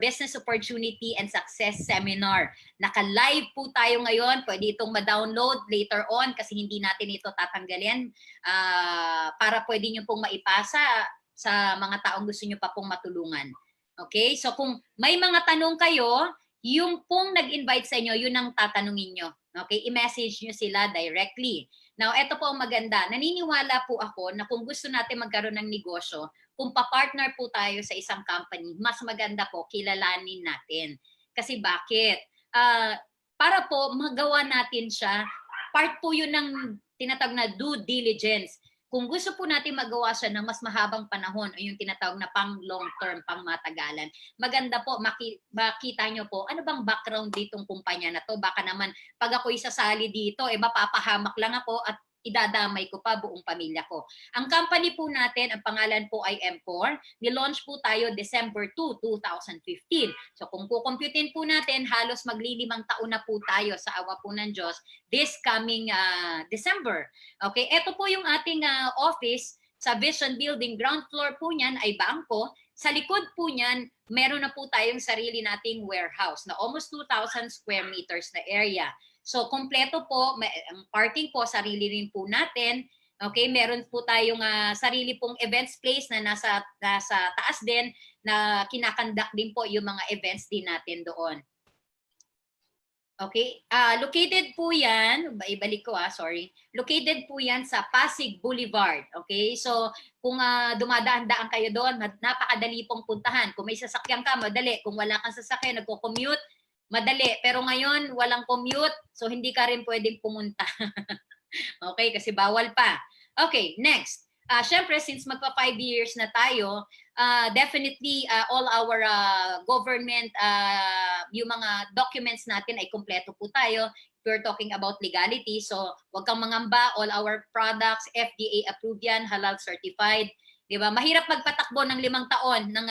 Business Opportunity and Success Seminar. Naka-live po tayo ngayon. Pwede itong ma-download later on kasi hindi natin ito tatanggalin para pwede nyo pong maipasa sa mga taong gusto nyo pa pong matulungan. Okay? So kung may mga tanong kayo, yung pong nag-invite sa inyo, yun ang tatanungin nyo. Okay? I-message nyo sila directly. Now, ito po ang maganda. Naniniwala po ako na kung gusto natin magkaroon ng negosyo, kung pa-partner po tayo sa isang company, mas maganda po kilalanin natin. Kasi bakit? Para po magawa natin siya, part po yun ng tinatawag na due diligence. Kung gusto po natin magawa siya ng mas mahabang panahon o yung tinatawag na pang long term, pang matagalan, maganda po makita nyo po ano bang background ditong kumpanya na to. Baka naman pag ako'y sasali dito, mapapahamak lang ako at idadamay ko pa buong pamilya ko. Ang company po natin, ang pangalan po ay M4. Nilaunch po tayo December 2, 2015. So kung kukumputin po natin, halos maglilimang taon na po tayo sa awa po ng Diyos this coming December. Okay, ito po yung ating office sa Vision Building. Ground floor po niyan ay bangko. Sa likod po niyan, meron na po tayong sarili nating warehouse na almost 2,000 square meters na area. So, kompleto po, ang parking po, sarili rin po natin. Okay, meron po tayong sarili pong events place na nasa taas din na kinakandak din po yung mga events din natin doon. Okay, located po yan, ibalik ko sorry. Located po yan sa Pasig Boulevard. Okay, so kung dumadaan-daan kayo doon, napakadali pong puntahan. Kung may sasakyan ka, madali. Kung wala kang sasakyan, nagko-commute, madali. Pero ngayon, walang commute, so hindi ka rin pwedeng pumunta. Okay, kasi bawal pa. Okay, next. Siyempre, since magpa 5 years na tayo, definitely all our government, yung mga documents natin ay kumpleto po tayo. If we're talking about legality, so wag kang mangamba, all our products, FDA approved yan, halal certified. Diba? Mahirap magpatakbo ng 5 taon ng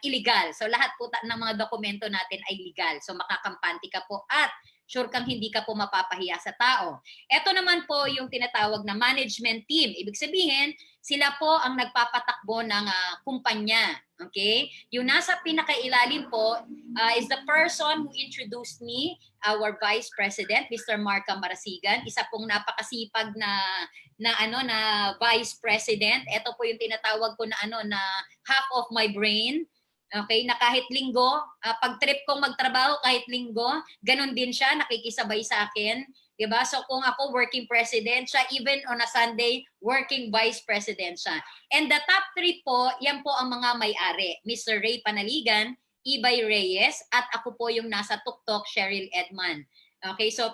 illegal. So lahat po ng mga dokumento natin ay legal. So makakampante ka po at sure kang hindi ka po mapapahiya sa tao. Ito naman po yung tinatawag na management team. Ibig sabihin, sila po ang nagpapatakbo ng kumpanya. Okay? Yung nasa pinakailalim po is the person who introduced me, our Vice President, Mr. Marca Marasigan. Isa pong napakasipag na Vice President. Ito po yung tinatawag ko na half of my brain. Okay, na kahit linggo, pag trip kong magtrabaho kahit linggo, ganun din siya, nakikisabay sa akin. Diba? So kung ako working president siya, even on a Sunday, working vice president siya. And the top 3 po, yan po ang mga may-ari. Mr. Ray Panaligan, Ibay Reyes, at ako po yung nasa tuktok, Cheryl Edman. Okay, so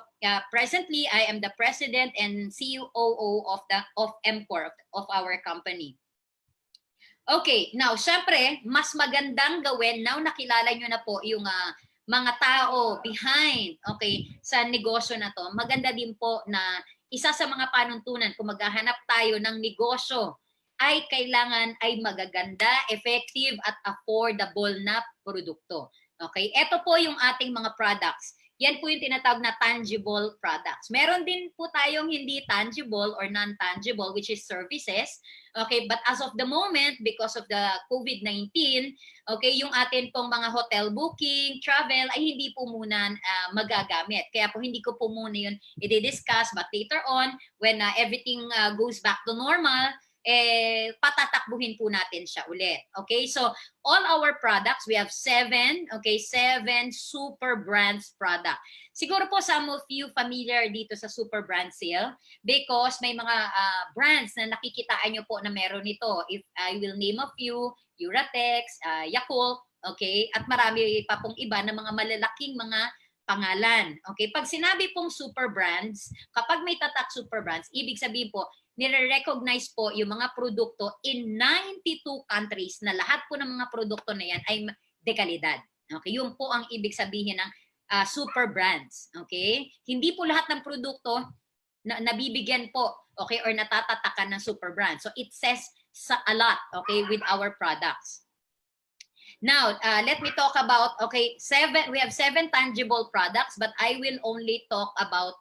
presently, I am the president and COO of M4, of our company. Okay, now, syempre, mas magandang gawin, now nakilala nyo na po yung mga tao behind, okay, sa negosyo na to. Maganda din po na isa sa mga panuntunan kung maghahanap tayo ng negosyo ay kailangan ay magaganda, effective, at affordable na produkto. Okay, ito po yung ating mga products. Yan po yung tinatawag na tangible products. Meron din po tayong hindi tangible or non-tangible, which is services. Okay, but as of the moment, because of the COVID-19, okay, yung atin pong mga hotel booking, travel, ay hindi po muna magagamit. Kaya po hindi ko po muna yun i-discuss, but later on, when everything goes back to normal, patatakbuhin po natin siya ulit. Okay, so all our products, we have 7 super brands product. Siguro po some of you familiar dito sa super brand sale because may mga brands na nakikitaan nyo po na meron ito. If I will name a few, Uratex, Yakult, okay, at marami pa pong iba na mga malalaking mga pangalan. Okay, pag sinabi pong super brands, kapag may tatak super brands, ibig sabihin po, nire-recognize po yung mga produkto in 92 countries na lahat po ng mga produkto na yan ay dekalidad. Okay, yun po ang ibig sabihin ng super brands. Okay, hindi po lahat ng produkto nabibigyan po, okay, or natatatakan ng super brand. So it says a lot, okay, with our products. Now, let me talk about, okay, we have 7 tangible products, but I will only talk about,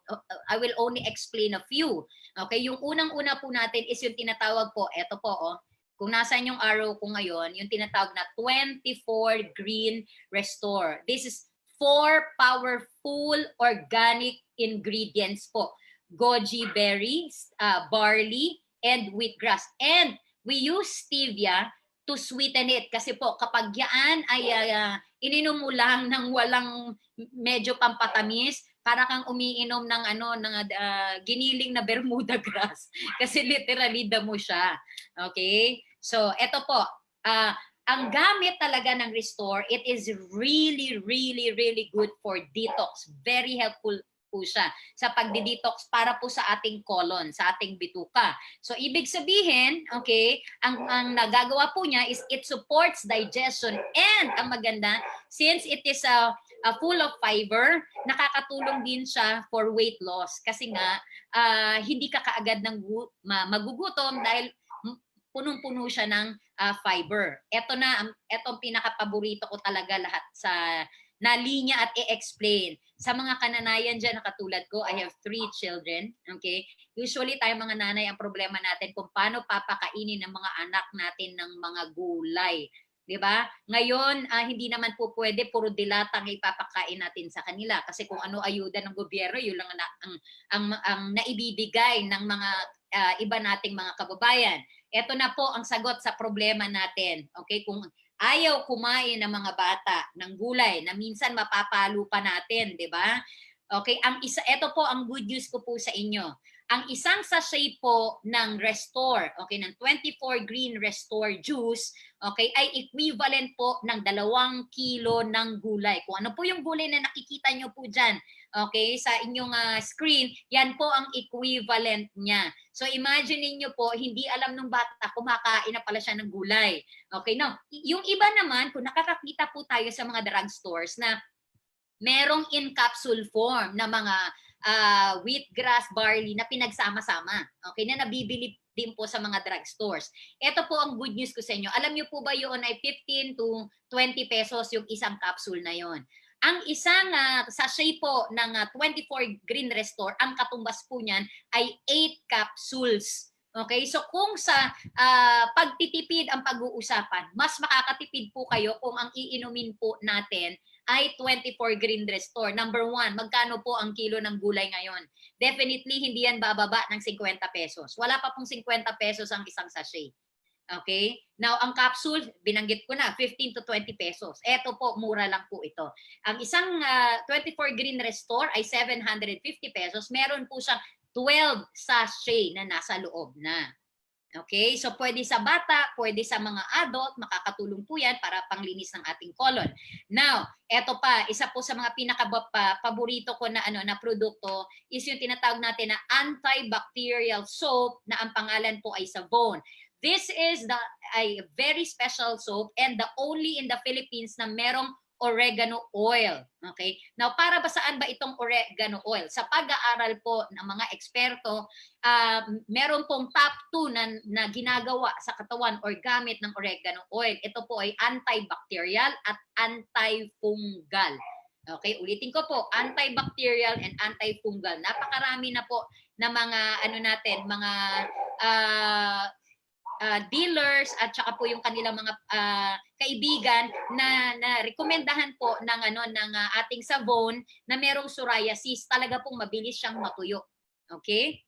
I will only explain a few. Okay, yung unang-una po natin is yung tinatawag po, eto po, Kung nasaan yung arrow ko ngayon, yung tinatawag na 24 Green Restore. This is 4 powerful organic ingredients po. Goji berries, barley, and wheatgrass. And we use stevia to sweeten it. Kasi po, kapag yan ay ininom mo lang ng walang medyo pampatamis, para kang umiinom ng giniling na Bermuda grass. Kasi literally damo siya. Okay? So, eto po. Ang gamit talaga ng Restore, it is really, really, really good for detox. Very helpful po siya sa pagdi-detox para po sa ating colon, sa ating bituka. So, ibig sabihin, okay, ang nagagawa po niya is it supports digestion, and ang maganda, since it is full of fiber, nakakatulong din siya for weight loss. Kasi nga, hindi ka kaagad magugutom dahil punong-puno siya ng fiber. Ito ang pinaka-paborito ko talaga lahat na linya at i-explain. Sa mga kananayan dyan na katulad ko, I have 3 children. Okay? Usually tayo mga nanay, ang problema natin kung paano papakainin ng mga anak natin ng mga gulay. Diba? Ngayon, hindi naman po pwede puro dilatang ipapakain natin sa kanila. Kasi kung ano ayuda ng gobyerno, yun lang ang naibibigay ng mga iba nating mga kababayan. Ito na po ang sagot sa problema natin. Okay? Kung ayaw kumain ng mga bata ng gulay na minsan mapapalo pa natin, 'di ba? Okay, ito po ang good news ko po sa inyo. Ang isang sachet po ng Restore, okay, ng 24 Green Restore juice, okay, ay equivalent po ng 2 kilo ng gulay. Kung ano po yung gulay na nakikita nyo po dyan, okay, sa inyong screen, yan po ang equivalent niya. So imagine niyo po, hindi alam ng bata, kumakain na pala siya ng gulay. Okay, now, yung iba naman, kung nakakakita po tayo sa mga drugstores na merong in capsule form na mga wheatgrass, barley na pinagsama-sama. Okay, na nabibili din po sa mga drugstores. Ito po ang good news ko sa inyo. Alam niyo po ba yun ay 15 to 20 pesos yung isang capsule na yon. Ang isang sachet po ng 24 Green Restore, ang katumbas po niyan ay 8 capsules. Okay, so kung sa pagtitipid ang pag-uusapan, mas makakatipid po kayo kung ang iinumin po natin ay 24 Green Restore. Number 1, magkano po ang kilo ng gulay ngayon? Definitely, hindi yan bababa ng 50 pesos. Wala pa pong 50 pesos ang isang sachet. Okay? Now, ang capsule, binanggit ko na, 15 to 20 pesos. Eto po, mura lang po ito. Ang isang 24 Green Restore ay 750 pesos. Meron po siyang 12 sachet na nasa loob na. Okay? So, pwede sa bata, pwede sa mga adult, makakatulong po yan para panglinis ng ating colon. Now, eto pa, isa po sa mga pinaka-paborito ko na produkto is yung tinatawag natin na antibacterial soap na ang pangalan po ay Savon. This is a very special soap and the only in the Philippines na merong oregano oil. Okay? Now, para ba saan ba itong oregano oil? Sa pag-aaral po ng mga eksperto, meron pong top 2 na ginagawa sa katawan or gamit ng oregano oil. Ito po ay antibacterial at antifungal. Okay, ulitin ko po, antibacterial and antifungal. Napakarami na po na mga mga dealers at saka po yung kanilang mga kaibigan na rekomendahan po ng ating Savon na merong psoriasis, talaga pong mabilis siyang matuyo. Okay?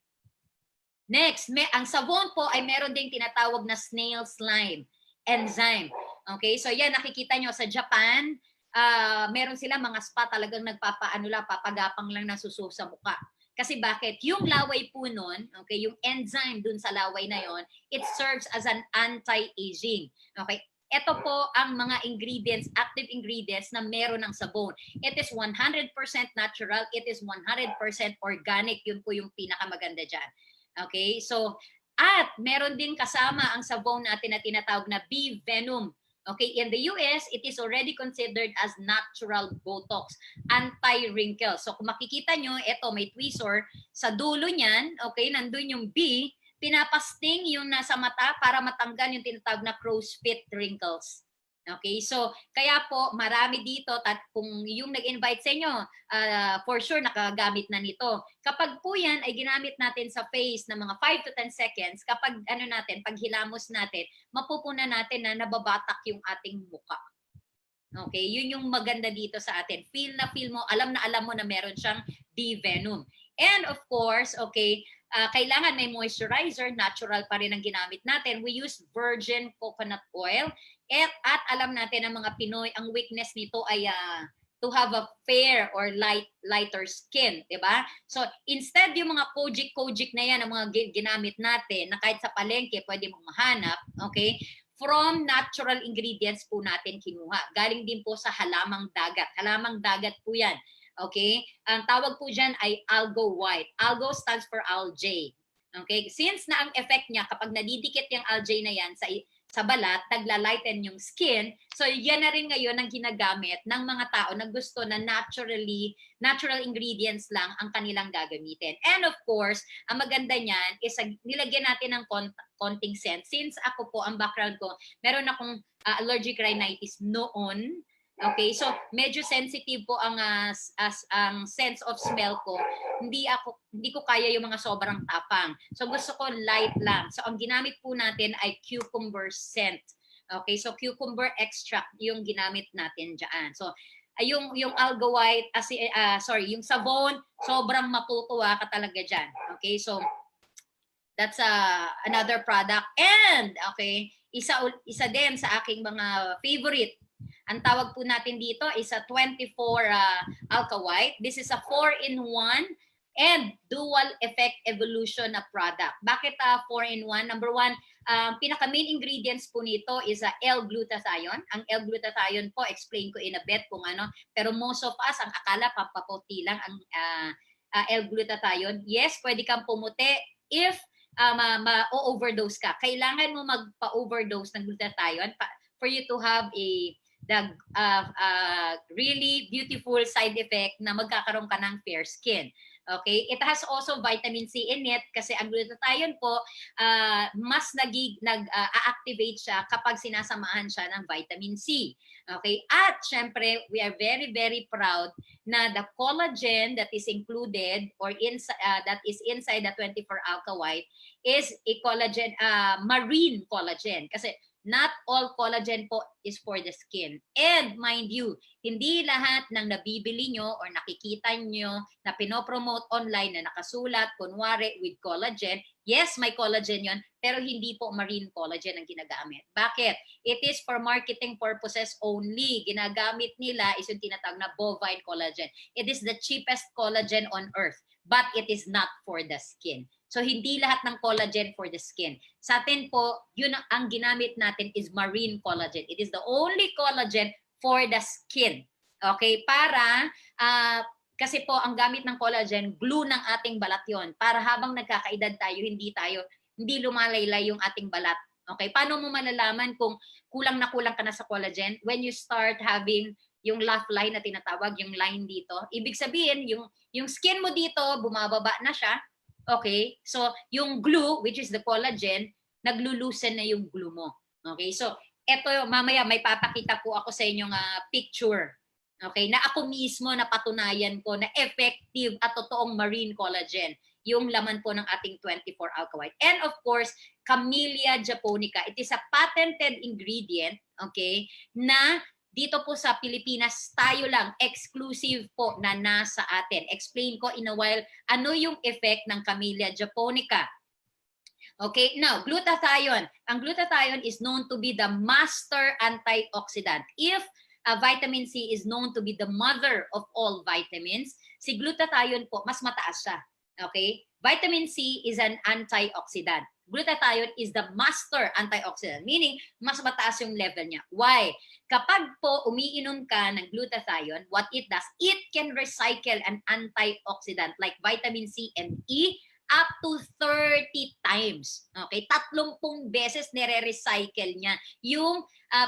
Next, ang Savon po ay meron ding tinatawag na snail slime enzyme. Okay? So yan, nakikita nyo sa Japan, meron sila mga spa talagang papagapang lang ng suso sa mukha. Kasi bakit? Yung laway po nun, okay, yung enzyme dun sa laway na yon, it serves as an anti-aging. Okay? Ito po ang mga ingredients, active ingredients na meron ng Savon. It is 100% natural, it is 100% organic. Yun po yung pinakamaganda dyan. Okay? So, at meron din kasama ang Savon natin na tinatawag na bee venom. Okay, in the US, it is already considered as natural Botox, anti-wrinkle. So kung makikita nyo, ito may tweezer sa dulo niyan, okay, nandun yung B, pinapasting yung nasa mata para matanggal yung tinatawag na crow's feet wrinkles. Okay, so kaya po marami dito kung yung nag-invite sa inyo, for sure nakagamit na nito. Kapag po yan ay ginamit natin sa face ng mga 5 to 10 seconds, kapag ano natin, pag hilamos natin, mapupuna natin na nababatak yung ating muka. Okay, yun yung maganda dito sa atin. Feel na feel mo, alam na alam mo na meron siyang D-venom. And of course, okay, kailangan may moisturizer, natural pa rin ang ginamit natin. We use virgin coconut oil. At alam natin ang mga Pinoy, ang weakness nito ay to have a fair or lighter skin, 'di ba? So, instead yung mga kojic na yan, ang mga ginamit natin na kahit sa palengke pwede mong mahanap, okay? From natural ingredients po natin kinuha. Galing din po sa halamang dagat. Halamang dagat po 'yan. Okay? Ang tawag po diyan ay algo white. Algo stands for algae. Okay? Since na ang effect niya kapag nadidikit yung algae na 'yan sa balat, tagla-lighten yung skin. So, yan na rin ngayon ang ginagamit ng mga tao na gusto na natural ingredients lang ang kanilang gagamitin. And of course, ang maganda niyan is nilagyan natin ng konting scent. Since ako po, ang background ko, meron akong allergic rhinitis noon. Okay, so medyo sensitive po ang sense of smell ko. Hindi ko kaya yung mga sobrang tapang. So gusto ko light lang. So ang ginamit po natin ay cucumber scent. Okay, so cucumber extract yung ginamit natin diyan. So yung alga white, yung sabon, sobrang matutuwa ka talaga diyan. Okay, so that's another product. And okay, isa din sa aking mga favorite. Ang tawag po natin dito is a 24 Alka White. This is a 4-in-1 and dual effect evolution na product. Bakit 4-in-1? Number one, pinaka main ingredients po nito is L-glutathione. Ang L-glutathione po, explain ko in a bit kung ano. Pero most of us, ang akala, pampaputi lang ang L-glutathione. Yes, pwede kang pumuti if ma-overdose ka. Kailangan mo magpa-overdose ng glutathione for you to have the really beautiful side effect na magkakaroon ka ng fair skin. Okay? It has also vitamin C in it kasi ang glutathione po, mas nag-activate siya kapag sinasamahan siya ng vitamin C. Okay? At syempre, we are very, very proud na the collagen that is included or that is inside the 24 Alka White is a collagen, marine collagen. Kasi not all collagen po is for the skin. And mind you, hindi lahat ng nabibili nyo or nakikita nyo na pinopromote online na nakasulat, kunwari with collagen, yes, may collagen yon, pero hindi po marine collagen ang ginagamit. Bakit? It is for marketing purposes only. Ginagamit nila is yung tinatawag na bovine collagen. It is the cheapest collagen on earth, but it is not for the skin. So, hindi lahat ng collagen for the skin. Sa atin po, yun ang ginamit natin is marine collagen. It is the only collagen for the skin. Okay? Para, kasi po, ang gamit ng collagen, glue ng ating balat yon. Para habang nagkakaedad tayo, hindi lumalaylay yung ating balat. Okay? Paano mo malalaman kung kulang na kulang ka na sa collagen? When you start having yung laugh line na tinatawag, yung line dito, ibig sabihin, yung skin mo dito, bumababa na siya. Okay? So, yung glue, which is the collagen, naglulusen na yung glue mo. Okay? So, eto, mamaya may papakita po ako sa inyong picture. Okay? Na ako mismo napatunayan ko na effective at totoong marine collagen yung laman po ng ating 24 Alka White. And of course, Camellia japonica. It is a patented ingredient, okay, na dito po sa Pilipinas, tayo lang, exclusive po na nasa atin. Explain ko in a while, ano yung effect ng Camellia japonica. Okay, now, glutathione. Ang glutathione is known to be the master antioxidant. If vitamin C is known to be the mother of all vitamins, si glutathione po, mas mataas siya. Okay? Vitamin C is an antioxidant. Glutathione is the master antioxidant, meaning mas mataas yung level niya. Why? Kapag po umiinom ka ng glutathione, what it does, it can recycle an antioxidant like vitamin C and E up to 30 times. Okay? 30 beses nire-recycle niya yung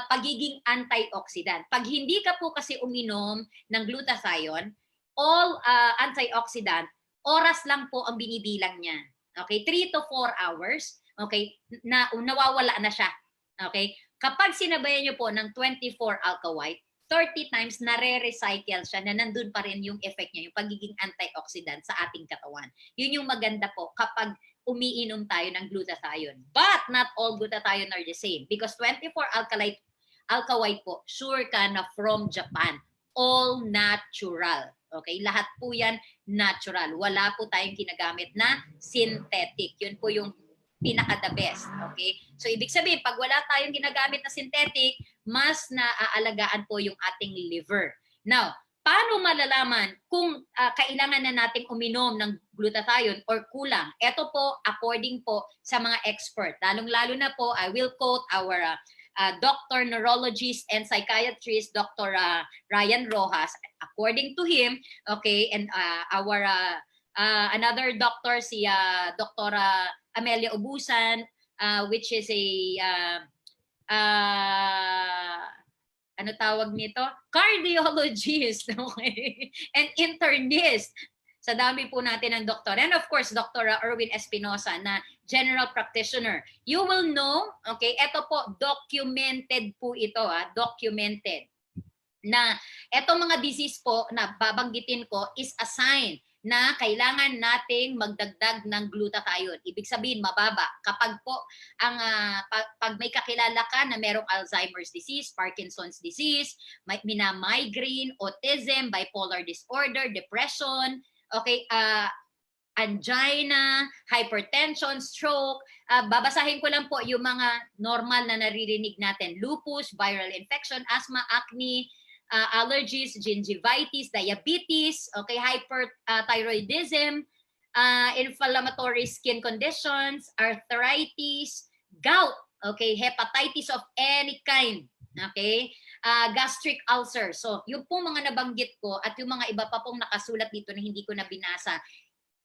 pagiging antioxidant. Pag hindi ka po kasi uminom ng glutathione, all antioxidant, oras lang po ang binibilang niya. Okay? 3 to 4 hours. Okay? Nawawala na siya. Okay? Kapag sinabayan nyo po ng 24-alka white, 30 times nare-recycle siya na nandun pa rin yung effect niya, yung pagiging antioxidant sa ating katawan. Yun yung maganda po kapag umiinom tayo ng glutathione. But not all glutathione are the same because 24-alka white po, sure ka na from Japan. All natural. Okay? Lahat po yan natural. Wala po tayong ginagamit na synthetic. Yun po yung pinaka-the best. Okay? So, ibig sabihin, pag wala tayong ginagamit na synthetic, mas naaalagaan po yung ating liver. Now, paano malalaman kung kailangan na nating uminom ng glutathione or kulang? Ito po, according po sa mga expert. Lalong-lalo na po, I will quote our doctor, neurologist, and psychiatrist, Dr. Ryan Rojas. According to him, okay, and our another doctor, si Dr. Amelia Ubusan, which is a ano tawag nito? Cardiologist, okay? And internist. Sa dami po natin ng doktor. And of course, Dr. Erwin Espinosa na general practitioner. You will know, okay, ito po, documented po ito, documented. Na etong mga disease po na babanggitin ko is a sign na kailangan nating magdagdag ng glutathione. Ibig sabihin, mababa. Kapag po, pag may kakilala ka na merong Alzheimer's disease, Parkinson's disease, may migraine, autism, bipolar disorder, depression, okay, angina, hypertension, stroke, babasahin ko lang po yung mga normal na naririnig natin. Lupus, viral infection, asthma, acne, allergies, gingivitis, diabetes, okay, hyperthyroidism, inflammatory skin conditions, arthritis, gout, okay, hepatitis of any kind, okay, gastric ulcer. So, yung pong mga nabanggit ko at yung mga iba pa pong nakasulat dito na hindi ko na binasa,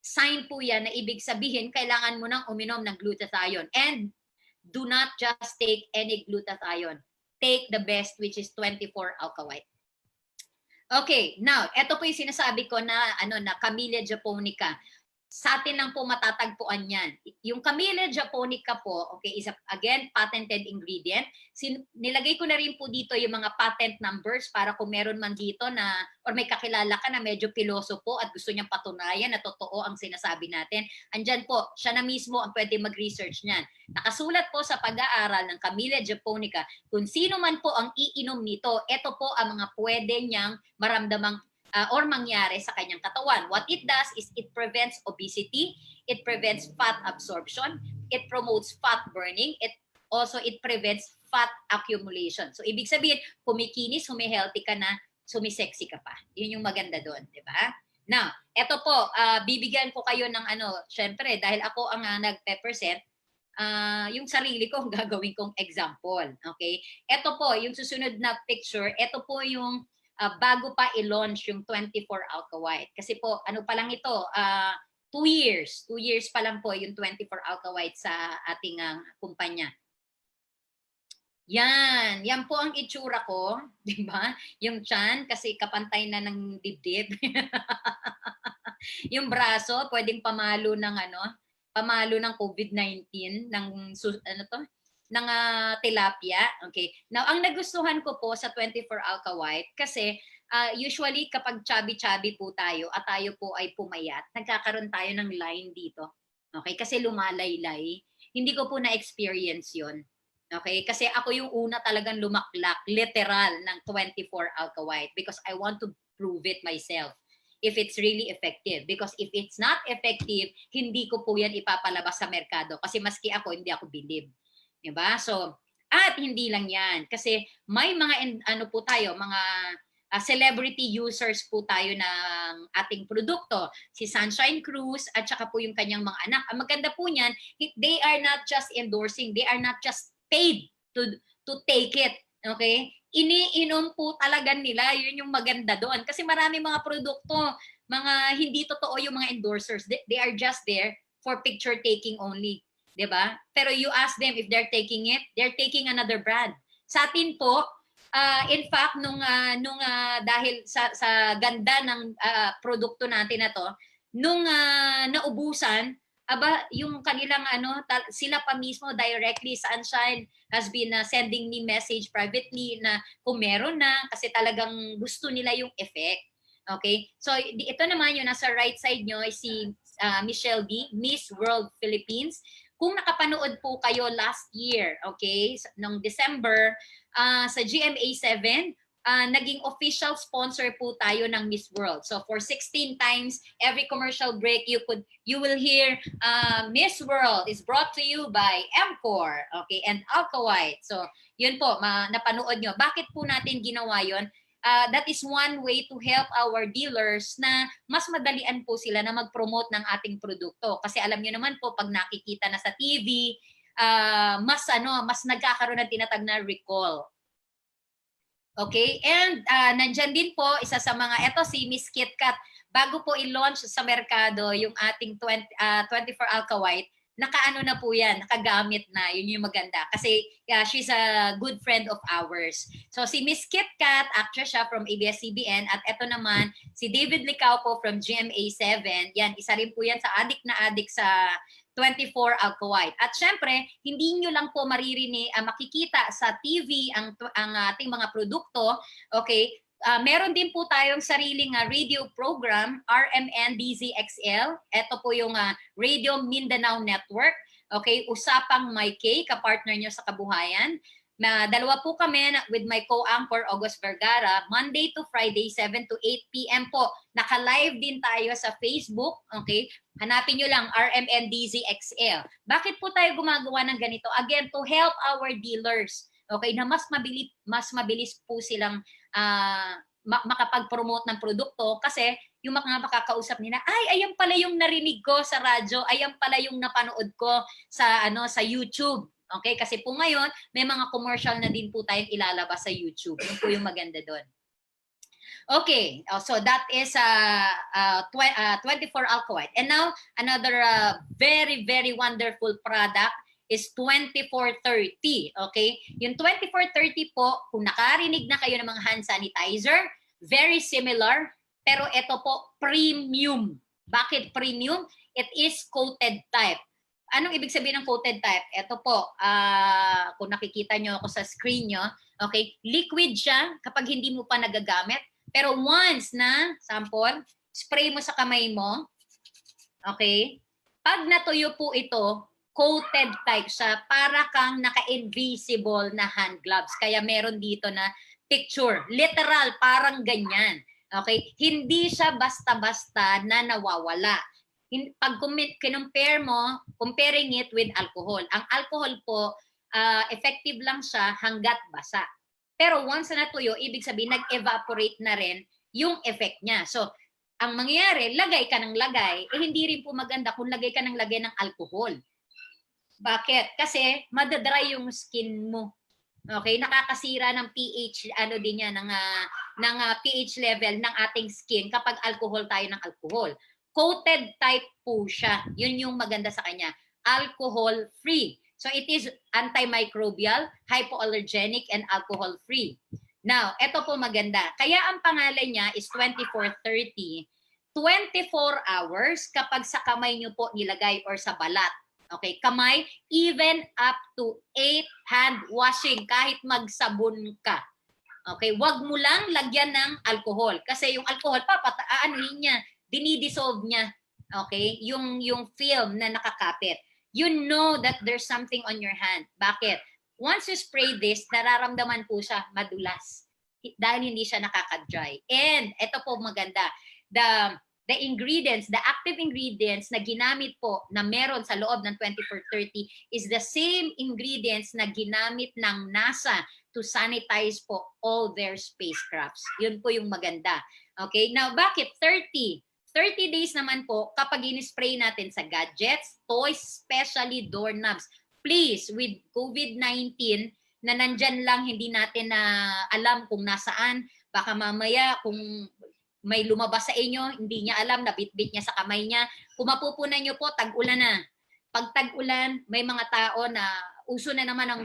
sign po yan na ibig sabihin kailangan mo nang uminom ng glutathione. And do not just take any glutathione. Take the best, which is 24-alka white. Okay, now, ito po yung sinasabi ko na na Camellia japonica. Sa atin lang po matatagpuan yan. Yung Camellia japonica po, okay, is again patented ingredient. Nilagay ko na rin po dito yung mga patent numbers para kung meron man dito na or may kakilala ka na medyo piloso po at gusto niyang patunayan na totoo ang sinasabi natin. Andyan po, siya na mismo ang pwede mag-research niyan. Nakasulat po sa pag-aaral ng Camellia japonica, kung sino man po ang iinom nito, ito po ang mga pwede niyang maramdamang or mangyari sa kanyang katawan. What it does is it prevents obesity, it prevents fat absorption, it promotes fat burning, it prevents fat accumulation. So ibig sabihin, kumikinis, humihealthy ka na, sumisexy ka pa. Yun yung maganda doon, di ba? Now, eto po, bibigyan ko kayo ng syempre, dahil ako ang nagpe-present, yung sarili ko ang gagawin kong example. Okay? Ito po, yung susunod na picture, ito po yung bago pa i-launch yung 24-alka white. Kasi po, ano pa lang ito, 2 years. 2 years pa lang po yung 24-alka white sa ating kumpanya. Yan. Yan po ang itsura ko. Di ba? Yung tiyan, kasi kapantay na ng dibdib. Yung braso, pwedeng pamalo ng COVID-19, ng ng tilapia. Okay. Now, ang nagustuhan ko po sa 24-alka white kasi usually kapag chubby-chubby po tayo at tayo po ay pumayat, nagkakaroon tayo ng line dito. Okay? Kasi lumalaylay. Hindi ko po na-experience yun. Okay? Kasi ako yung una talagang lumaklak, literal, ng 24-alka white because I want to prove it myself if it's really effective. Because if it's not effective, hindi ko po yan ipapalabas sa merkado. Kasi maski ako, hindi ako believe. Diba? So, at hindi lang yan. Kasi may mga, po tayo, mga celebrity users po tayo ng ating produkto. Si Sunshine Cruz at saka po yung kanyang mga anak. Ang maganda po niyan, they are not just endorsing, they are not just paid to take it. Okay? Iniinom po talaga nila. Yun yung maganda doon. Kasi marami mga produkto, mga hindi totoo yung mga endorsers. They are just there for picture taking only. Diba? Pero you ask them if they're taking it, they're taking another brand. Sa atin po, in fact, dahil sa ganda ng produkto natin na to, nung naubusan, aba, yung kanilang sila pa mismo directly, Sunshine has been sending me message privately na kung meron na, kasi talagang gusto nila yung effect. Okay? So, ito naman yung nasa right side nyo is si Michelle B, Miss World Philippines. Kung nakapanood po kayo last year, okay, noong December, sa GMA 7, naging official sponsor po tayo ng Miss World. So for 16 times every commercial break you will hear Miss World is brought to you by Emcor, okay, and Alka White. So yun po, napanood nyo. Bakit po natin ginawa yun? That is one way to help our dealers na mas madalian po sila na mag-promote ng ating produkto. Kasi alam niyo naman po, pag nakikita na sa TV, mas nagkakaroon ng tinatag na recall. Okay? And nandyan din po, isa sa mga, eto si Miss KitKat, bago po i-launch sa merkado yung ating 24 Alka White, nakaano na po yan, nakagamit na, yun yung maganda. Kasi she's a good friend of ours. So si Miss KitKat, actress siya from ABS-CBN, at eto naman, si David Licao po from GMA7, yan, isa rin po yan sa adik sa 24 Alka White. At syempre, hindi nyo lang po makikita sa TV ang ating mga produkto, okay? Meron din po tayong sariling radio program, RMN DZXL. Ito po yung Radio Mindanao Network. Okay, Usapang May K, kapartner nyo sa kabuhayan. Dalawa po kami with my co-anchor, August Vergara, Monday to Friday, 7 to 8 p.m. po. Naka-live din tayo sa Facebook. Okay, hanapin nyo lang, RMN DZXL. Bakit po tayo gumagawa ng ganito? Again, to help our dealers. Okay, na mas mabilis po silang makapag-promote ng produkto, kasi yung mga makakausap nila, ay, ayan pala yung narinig ko sa radyo, ayan pala yung napanood ko sa YouTube. Okay, kasi po ngayon may mga commercial na din po tayong ilalabas sa YouTube. Yun po yung maganda doon. Okay, so that is 24 Alka White. And now another very, very wonderful product is 2430. Okay? Yung 2430 po, kung nakarinig na kayo ng mga hand sanitizer, very similar, pero ito po, premium. Bakit premium? It is coated type. Anong ibig sabihin ng coated type? Ito po, kung nakikita nyo ako sa screen nyo, okay, liquid siya kapag hindi mo pa nagagamit. Pero once na, sample, spray mo sa kamay mo, okay, pag natuyo po ito, coated type siya, para kang naka-invisible na hand gloves. Kaya meron dito na picture. Literal, parang ganyan. Okay? Hindi siya basta-basta na nawawala. Pag compare mo, comparing it with alcohol. Ang alcohol po, effective lang siya hanggat basa. Pero once na natuyo, ibig sabihin, nag-evaporate na rin yung effect niya. So, ang mangyayari, lagay ka ng lagay, hindi rin po maganda kung lagay ka ng lagay ng alcohol. Bakit? Kasi madadry yung skin mo. Okay, nakakasira ng pH din yan ng pH level ng ating skin kapag alcohol tayo ng alcohol. Coated type po siya. Yun yung maganda sa kanya. Alcohol free. So it is antimicrobial, hypoallergenic, and alcohol free. Now, ito po maganda. Kaya ang pangalan niya is 2430. 24 hours kapag sa kamay niyo po nilagay or sa balat. Okay, kamay, even up to 8 hand washing kahit magsabon ka. Okay, wag mo lang lagyan ng alcohol kasi yung alcohol aanuhin niya, dinidissolve niya. Okay, yung film na nakakapit. You know that there's something on your hand. Bakit? Once you spray this, nararamdaman po siya madulas dahil hindi siya nakaka-dry. And ito po maganda, the ingredients, the active ingredients na ginamit po na meron sa loob ng 2430 is the same ingredients na ginamit ng NASA to sanitize po all their spacecrafts. Yun po yung maganda. Okay, now bakit 30? 30 days naman po kapag in-spray natin sa gadgets, toys, especially doorknobs. Please, with COVID-19 na nandyan lang, hindi natin na alam kung nasaan, baka mamaya kung may lumabas sa inyo, hindi niya alam, nabitbit niya sa kamay niya. Kung mapupunan niyo po, tag-ulan na. Pag tag-ulan, may mga tao na uso na naman ng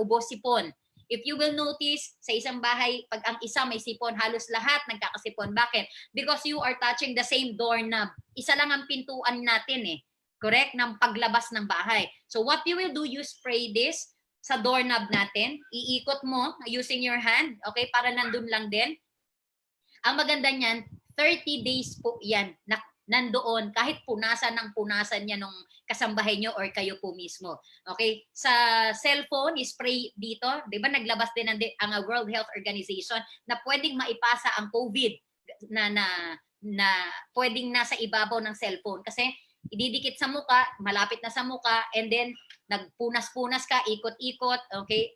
ubo-sipon. If you will notice, sa isang bahay, pag ang isa may sipon, halos lahat nagkakasipon. Bakit? Because you are touching the same doorknob. Isa lang ang pintuan natin eh. correct, ng paglabas ng bahay. So what you will do, you spray this sa doorknob natin. Iikot mo using your hand, okay, para nandun lang din. Ang maganda niyan, 30 days po yan na nandoon, kahit punasan ng punasan niya nung kasambahay nyo or kayo po mismo. Okay? Sa cellphone, spray dito, di ba naglabas din ang World Health Organization na pwedeng maipasa ang COVID na pwedeng nasa ibabaw ng cellphone. Kasi ididikit sa muka, malapit na sa muka, and then nagpunas-punas ka, ikot-ikot, okay?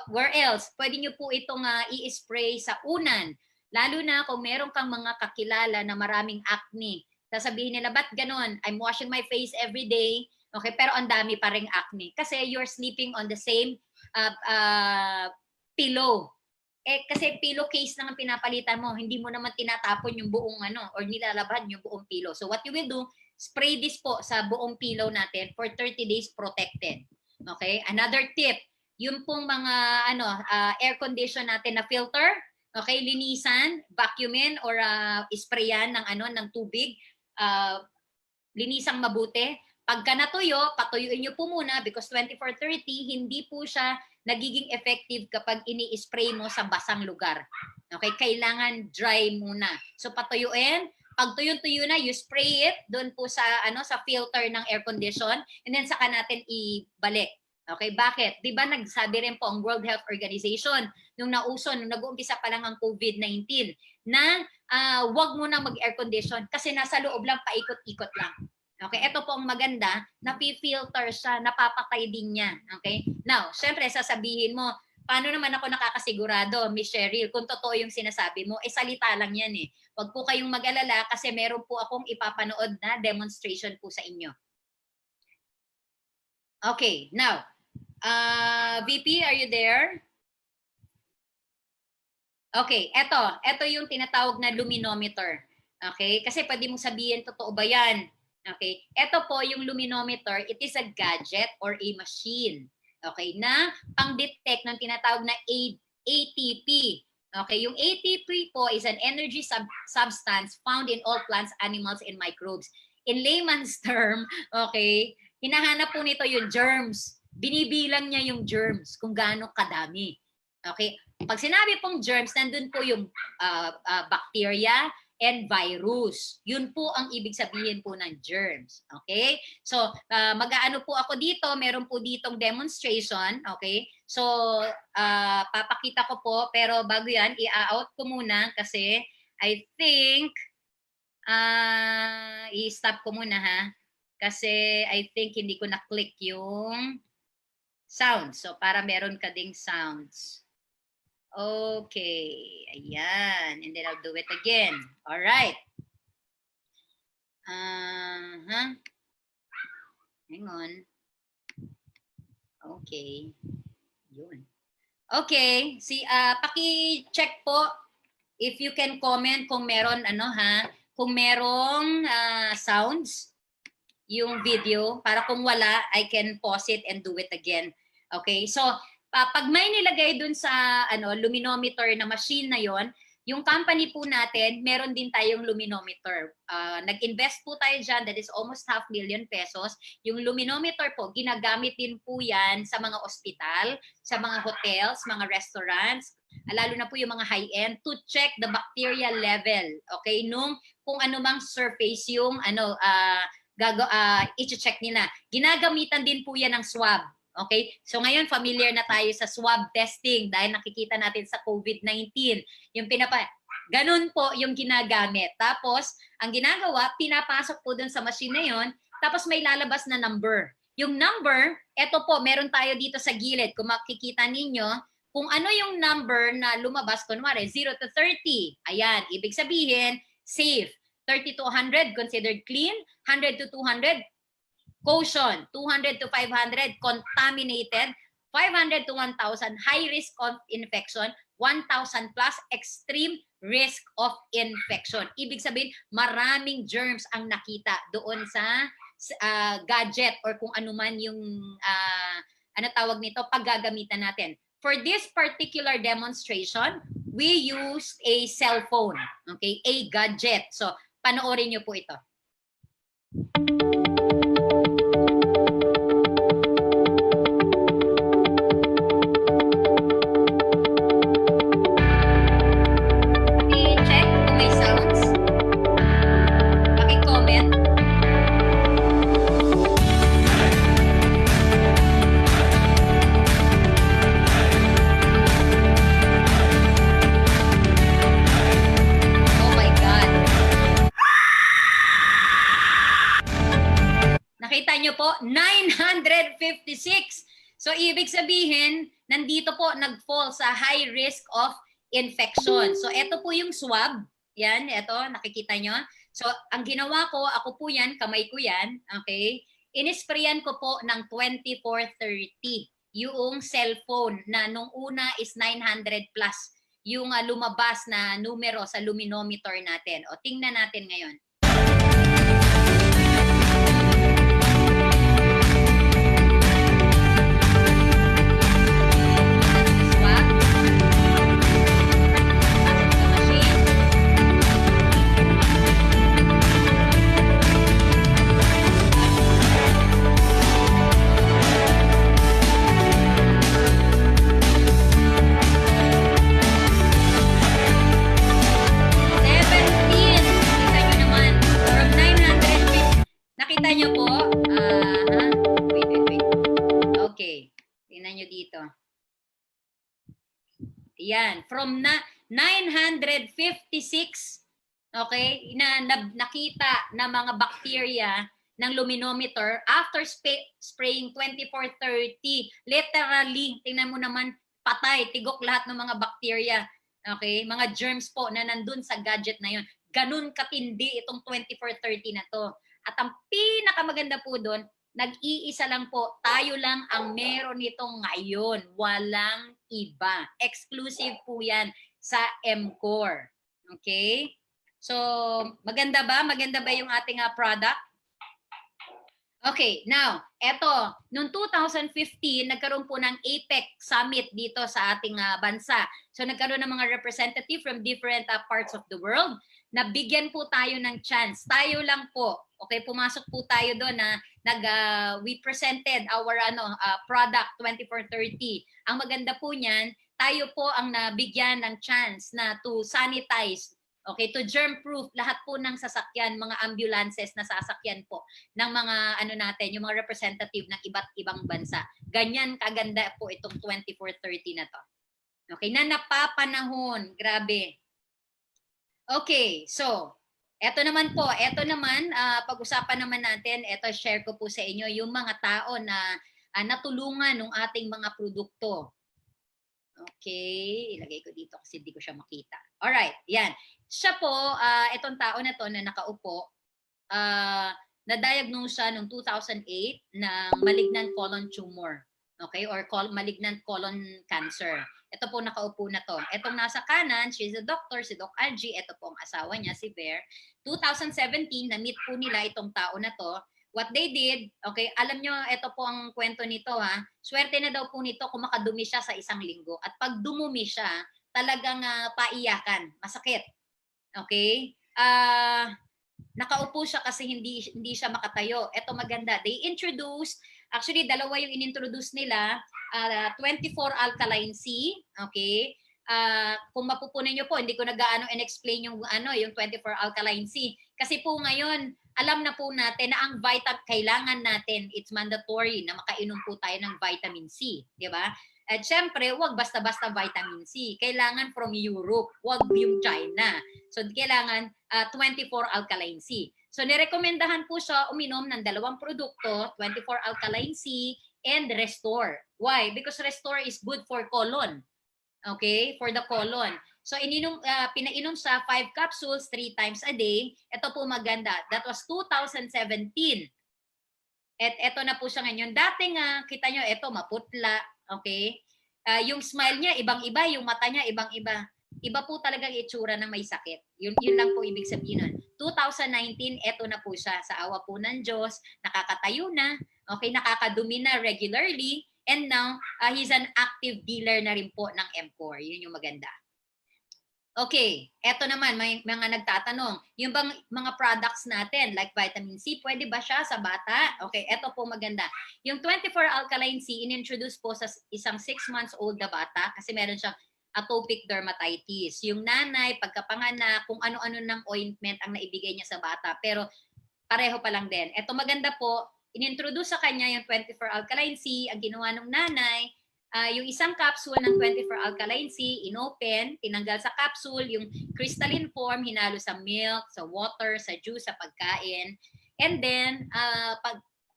Where else? Pwede nyo po itong i-spray sa unan. Lalo na kung meron kang mga kakilala na maraming acne. Sasabihin nila, ba't ganon? I'm washing my face every day, okay, pero ang dami pa ring acne. Kasi you're sleeping on the same pillow. Kasi pillowcase na ang pinapalitan mo, hindi mo naman tinatapon yung buong or nilalaban yung buong pillow. So what you will do, spray this po sa buong pillow natin for 30 days protected. Okay? Another tip, yung pong mga air condition natin na filter, okay, linisan, vacuumin or sprayan ng tubig, linisang mabuti. Pagka natuyo, patuyuin nyo po muna because 24-30, hindi po siya nagiging effective kapag ini-spray mo sa basang lugar. Okay, kailangan dry muna. So patuyuin, pag tuyo-tuyo na, you spray it doon po sa sa filter ng air condition and then saka natin ibalik. Okay, bakit? 'Di ba nagsabi rin po ang World Health Organization nung nag-uumpisa pa lang ang COVID-19 na wag mo na mag-air condition kasi nasa loob lang paikot-ikot lang. Okay, ito po ang maganda, napi-filter siya, napapatay din niya. Okay? Now, syempre sasabihin mo, paano naman ako nakakasigurado, Miss Cheryl, kung totoo yung sinasabi mo, salita lang yan eh. Wag po kayong mag-alala kasi meron po akong ipapanood na demonstration po sa inyo. Okay, now, VP, are you there? Okay, eto yung tinatawag na luminometer. Okay, kasi pwede mong sabihin, totoo ba yan? Okay, ito po yung luminometer, it is a gadget or a machine. Okay, na pang-detect ng tinatawag na ATP. Okay, yung ATP po is an energy substance found in all plants, animals, and microbes. In layman's term, okay, hinahanap po nito yung germs. Binibilang niya yung germs kung gaano kadami. Okay, pag sinabi pong germs, nandun po yung bacteria and virus. Yun po ang ibig sabihin po ng germs. Okay? So, mag-aano po ako dito. Meron po ditong demonstration. Okay? So, papakita ko po. Pero bago yan, i-out ko muna kasi I think i-stop ko muna ha. Kasi I think hindi ko na-click yung sounds. So, para meron ka ding sounds. Okay, ayan. And then I'll do it again. All right. Hang on. Okay. Yun. Okay, paki-check po if you can comment kung meron kung merong sounds yung video para kung wala, I can pause it and do it again. Okay? So, pag may nilagay dun sa luminometer na machine na yon, yung company po natin, meron din tayong luminometer. Nag-invest po tayo dyan, that is almost 500,000 pesos. Yung luminometer po, ginagamit din po yan sa mga ospital, sa mga hotels, mga restaurants, lalo na po yung mga high-end, to check the bacterial level. Okay? Kung anumang surface yung i-check nila. Ginagamitan din po yan ng swab. Okay? So ngayon, familiar na tayo sa swab testing dahil nakikita natin sa COVID-19. Ganun po yung ginagamit. Tapos, ang ginagawa, pinapasok po dun sa machine na yon, tapos may lalabas na number. Yung number, eto po, meron tayo dito sa gilid. Kung makikita ninyo, kung ano yung number na lumabas, kunwari, 0 to 30. Ayan, ibig sabihin, safe. 30 to 100, considered clean. 100 to 200, caution. 200 to 500, contaminated. 500 to 1,000, high risk of infection. 1,000 plus, extreme risk of infection. Ibig sabihin, maraming germs ang nakita doon sa gadget or kung ano man yung tawag nito, paggagamitan natin. For this particular demonstration, we used a cell phone, okay, a gadget. So, panoorin niyo po ito. nyo po, 956. So, ibig sabihin, nandito po nag-fall sa high risk of infection. So, ito po yung swab. Yan, ito, nakikita nyo. So, ang ginawa ko, ako po yan, kamay ko yan, okay? Inisprayan ko po ng 2430 yung cellphone na nung una is 900 plus yung lumabas na numero sa luminometer natin. O, tingnan natin ngayon. Nakita nyo po? Wait. Okay. Tingnan nyo dito. Yan. From 956, okay, na nakita na mga bacteria ng luminometer after spraying 2430. Literally, tingnan mo naman, patay, tigok lahat ng mga bacteria. Okay? Mga germs po na nandun sa gadget na yun. Ganun katindi itong 2430 na to. At ang pinakamaganda po doon, nag-iisa lang po, tayo lang ang meron nitong ngayon. Walang iba. Exclusive po yan sa MCore. Okay? So, maganda ba? Maganda ba yung ating product? Okay, now, eto, noong 2015, nagkaroon po ng APEC Summit dito sa ating bansa. So, nagkaroon ng mga representative from different parts of the world. Nabigyan po tayo ng chance. Tayo lang po. Okay, pumasok po tayo doon na we presented our product 2430. Ang maganda po niyan, tayo po ang nabigyan ng chance na to sanitize, okay, to germ-proof lahat po ng sasakyan, mga ambulances na sasakyan po ng mga natin, yung mga representative ng iba't ibang bansa. Ganyan kaganda po itong 2430 na to. Okay, na napapanahon. Grabe. Okay, so eto naman, pag-usapan naman natin, eto share ko po sa inyo yung mga tao na natulungan ng ating mga produkto. Okay, ilagay ko dito kasi hindi ko siya makita. Alright, yan. Siya po, itong tao na to na nakaupo, na-diagnose siya noong 2008 ng malignant colon tumor. Okay, or malignant colon cancer. Ito po nakaupo na to. Itong nasa kanan, she's a doctor, si Doc Angie. Ito po ang asawa niya, si Ver. 2017, na-meet po nila itong tao na to. What they did, okay, alam nyo, ito po ang kwento nito ha. Swerte na daw po nito kung makadumi siya sa isang linggo. At pag dumumi siya, talagang paiyakan, masakit. Okay? Nakaupo siya kasi hindi siya makatayo. Ito maganda. They introduced, actually dalawa yung inintroduce nila, 24 alkaline C, okay? Kung mapupunan niyo po, hindi ko nagaano in-explain yung yung 24 alkaline C kasi po ngayon alam na po natin na ang kailangan natin, it's mandatory na makainom po tayo ng vitamin C, di ba? At syempre, wag basta-basta vitamin C. Kailangan from Europe, wag yung China. So kailangan 24 alkaline C. So nirekomendahan po siya uminom ng dalawang produkto, 24 alkaline C and Restore. Why? Because Restore is good for colon. Okay? For the colon. So pinainom sa 5 capsules 3 times a day. Ito po maganda. That was 2017. At ito na po siya ngayon. Dati nga, kita nyo, ito maputla. Okay? Yung smile niya, ibang-iba. Yung mata niya, ibang-iba. Iba po talaga itsura ng may sakit. Yun lang po ibig sabihin nun. 2019, ito na po siya. Sa awa po ng Diyos, nakakatayo na. Okay, nakakadumi na regularly. And now, he's an active dealer na rin po ng MCore. Yun yung maganda. Okay, eto naman, may mga nagtatanong, yung bang mga products natin, like vitamin C, pwede ba siya sa bata? Okay, eto po maganda. Yung 24 alkaline C, in-introduce po sa isang 6 months old na bata kasi meron siyang atopic dermatitis. Yung nanay, pagkapanganak, kung ano-ano ng ointment ang naibigay niya sa bata, pero pareho pa lang din. Eto maganda po, in-introduce sa kanya yung 24 alkaline C, ang ginawa ng nanay, yung isang capsule ng 24 alkaline C, inopen, tinanggal sa capsule, yung crystalline form, hinalo sa milk, sa water, sa juice, sa pagkain. And then,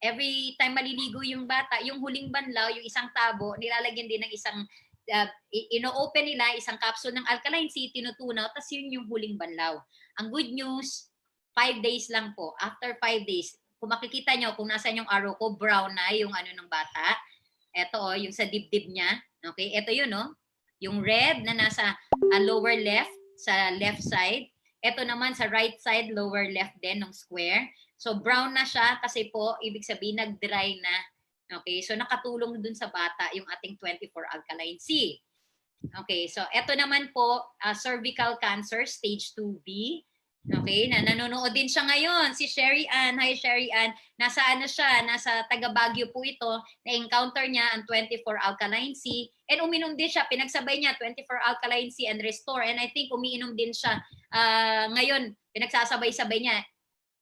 every time maliligo yung bata, yung huling banlaw, yung isang tabo, nilalagyan din ng isang ino-open nila isang capsule ng alkaline C, tinutunaw, tapos yun yung huling banlaw. Ang good news, 5 days lang po. After 5 days, kung makikita nyo, kung nasan yung arrow ko, brown na yung ano ng bata. Ito, yung sa dibdib niya. Okay, ito yun, no? Yung red na nasa lower left, sa left side. Ito naman sa right side, lower left din ng square. So, brown na siya kasi po, ibig sabihin, nag-dry na. Okay, so nakatulong dun sa bata yung ating 24 alkaline C. Okay, so eto naman po, cervical cancer, stage 2B. Okay, nanonood din siya ngayon, si Sherry Ann. Hi Sherry Ann, nasa ano siya, nasa taga Baguio po ito, na-encounter niya ang 24 alkaline C, and uminom din siya, pinagsabay niya 24 alkaline C and restore, and I think umiinom din siya ngayon, pinagsasabay-sabay niya,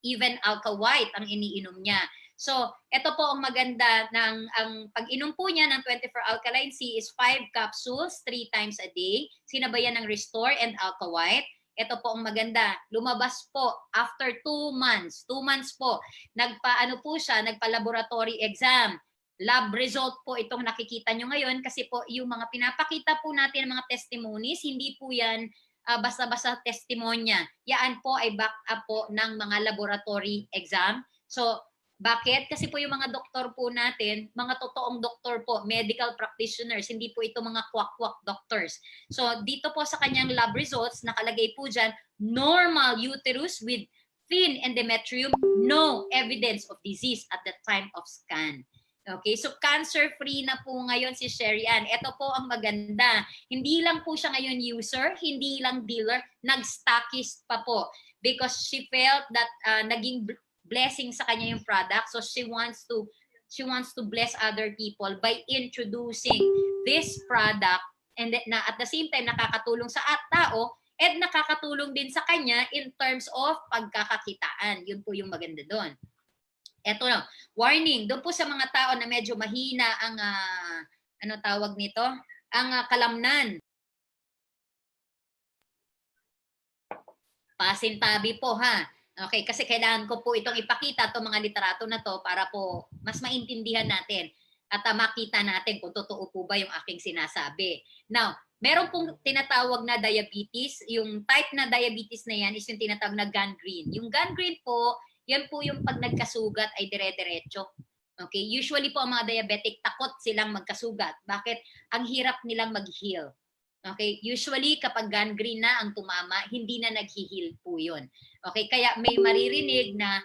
even Alka White ang iniinom niya. So, ito po ang maganda ng ang pag-inom po niya ng 24 alkaline C is 5 capsules 3 times a day, sinabayan ng Restore and Alka White. Ito po ang maganda. Lumabas po after 2 months. 2 months po. Nagpa-ano po siya, nagpa-laboratory exam. Lab result po itong nakikita nyo ngayon kasi po yung mga pinapakita po natin mga testimonies, hindi po yan basta-basta testimonya. Yan po ay back up po ng mga laboratory exam. So, bakit? Kasi po yung mga doktor po natin, mga totoong doktor po, medical practitioners, hindi po ito mga kwak-kwak doctors. So, dito po sa kanyang lab results, nakalagay po dyan, normal uterus with thin endometrium, no evidence of disease at the time of scan. Okay, so cancer-free na po ngayon si Sherry Ann. Ito po ang maganda. Hindi lang po siya ngayon user, hindi lang dealer, nag-stockist pa po. Because she felt that naging blessing sa kanya yung product, so she wants to bless other people by introducing this product, and na at the same time nakakatulong sa tao at nakakatulong din sa kanya in terms of pagkakakitaan. Yun po yung maganda doon. Eto na, warning, doon po sa mga tao na medyo mahina ang ano tawag nito, ang kalamnan. Pasintabi po ha. Okay, kasi kailangan ko po itong ipakita, itong mga literato na to para po mas maintindihan natin at makita natin kung totoo po ba yung aking sinasabi. Now, meron pong tinatawag na diabetes. Yung type na diabetes na yan is yung tinatawag na gangrene. Yung gangrene po, yan po yung pag nagkasugat ay dire-diretso. Okay, usually po ang mga diabetic, takot silang magkasugat. Bakit? Ang hirap nilang mag-heal. Okay, usually kapag gangrene na ang tumama, hindi na nag-heal po yun. Okay, kaya may maririnig na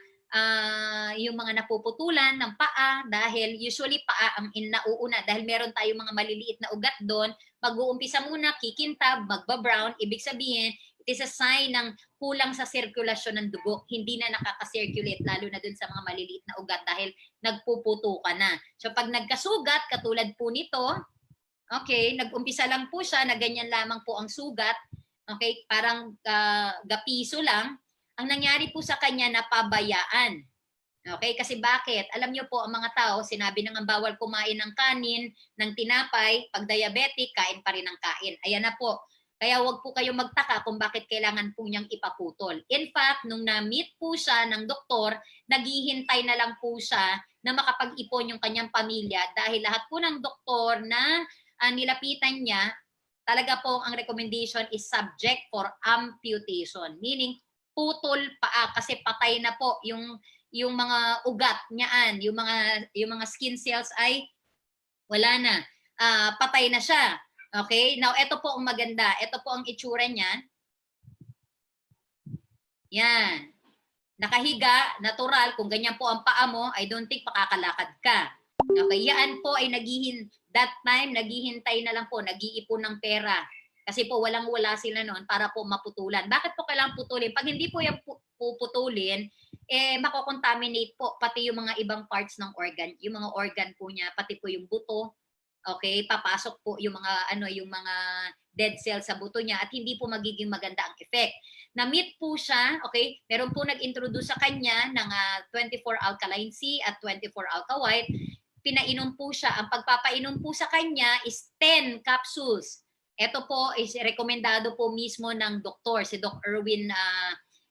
yung mga napuputulan ng paa dahil usually paa ang nauuna dahil meron tayong mga maliliit na ugat doon. Mag-uumpisa muna, kikintab, magba-brown, ibig sabihin, it is a sign ng kulang sa sirkulasyon ng dugo. Hindi na nakaka-circulate lalo na doon sa mga maliliit na ugat dahil nagpuputo ka na. So pag nagkasugat, katulad po nito, okay, nag-umpisa lang po siya na ganyan lamang po ang sugat. Okay, parang gapiso lang. Ang nangyari po sa kanya, napabayaan. Okay, kasi bakit? Alam niyo po, ang mga tao, sinabi nang bawal kumain ng kanin, ng tinapay, pag diabetic, kain pa rin ng kain. Ayan na po. Kaya wag po kayong magtaka kung bakit kailangan po niyang ipaputol. In fact, nung na-meet po siya ng doktor, naghihintay na lang po siya na makapag-ipon yung kanyang pamilya dahil lahat po ng doktor na nilapitan niya, talaga po ang recommendation is subject for amputation. Meaning, putol paa kasi patay na po yung mga ugat niyaan, yung mga skin cells ay wala na. Patay na siya. Okay? Now, ito po ang maganda. Ito po ang itsura niya. Yan. Nakahiga, natural. Kung ganyan po ang paa mo, I don't think makakalakad ka. Okay? Yan po ay that time, naghihintay na lang po, nag-iipon ng pera. Kasi po walang-wala sila noon para po maputulan. Bakit po kailangan putulin? Pag hindi po yung puputulin, makokontaminate po pati yung mga ibang parts ng organ. Yung mga organ po niya, pati po yung buto. Okay, papasok po yung mga dead cells sa buto niya at hindi po magiging maganda ang effect. Na-meet po siya, okay? Meron po nag-introduce sa kanya ng 24 alkaline C at 24 alka white. Pinainom po siya. Ang pagpapainom po sa kanya is 10 capsules. Ito po is rekomendado po mismo ng doktor, si Doc Erwin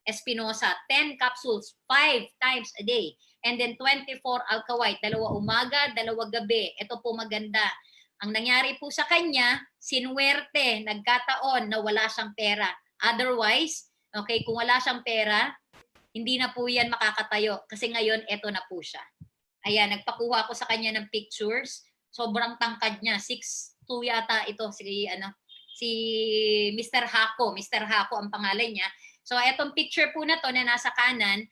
Espinosa, 10 capsules, 5 times a day. And then 24 Alka White, 2 umaga, 2 gabi. Ito po maganda. Ang nangyari po sa kanya, sinuwerte, nagkataon na wala siyang pera. Otherwise, okay, kung wala siyang pera, hindi na po yan makakatayo. Kasi ngayon, eto na po siya. Ayan, nagpakuha ko sa kanya ng pictures. Sobrang tangkad niya. 6'2 yata ito, si Mr. Hako. Mr. Hako ang pangalan niya. So, etong picture po na to na nasa kanan,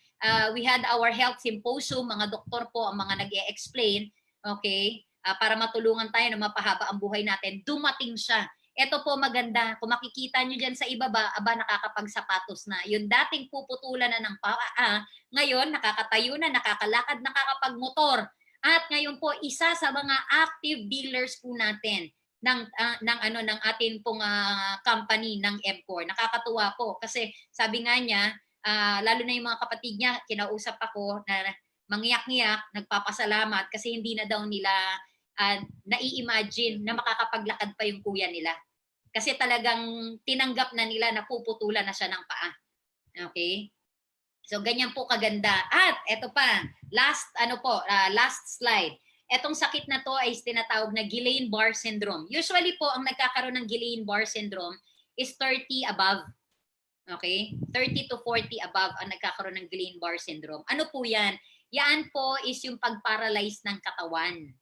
we had our health symposium, mga doktor po ang mga nag-e-explain, okay, para matulungan tayo na mapahaba ang buhay natin. Dumating siya. Ito po maganda. Kung makikita nyo dyan sa ibaba, nakakapagsapatos na. Yung dating puputulan na ng paa, ngayon nakakatayo na, nakakalakad, nakakapagmotor. At ngayon po, isa sa mga active dealers po natin ng ating pong company ng MCOR. Nakakatuwa po kasi sabi nga niya, lalo na yung mga kapatid niya, kinausap ako na mangyak-ngyak, nagpapasalamat kasi hindi na daw nila nai-imagine na makakapaglakad pa yung kuya nila. Kasi talagang tinanggap na nila na puputulan na siya ng paa. Okay? So, ganyan po kaganda. At, eto pa, last slide. Etong sakit na to ay tinatawag na Guillain-Barré syndrome. Usually po, ang nagkakaroon ng Guillain-Barré syndrome is 30 above. Okay? 30 to 40 above ang nagkakaroon ng Guillain-Barré syndrome. Ano po yan? Yan po is yung pag-paralyze ng katawan.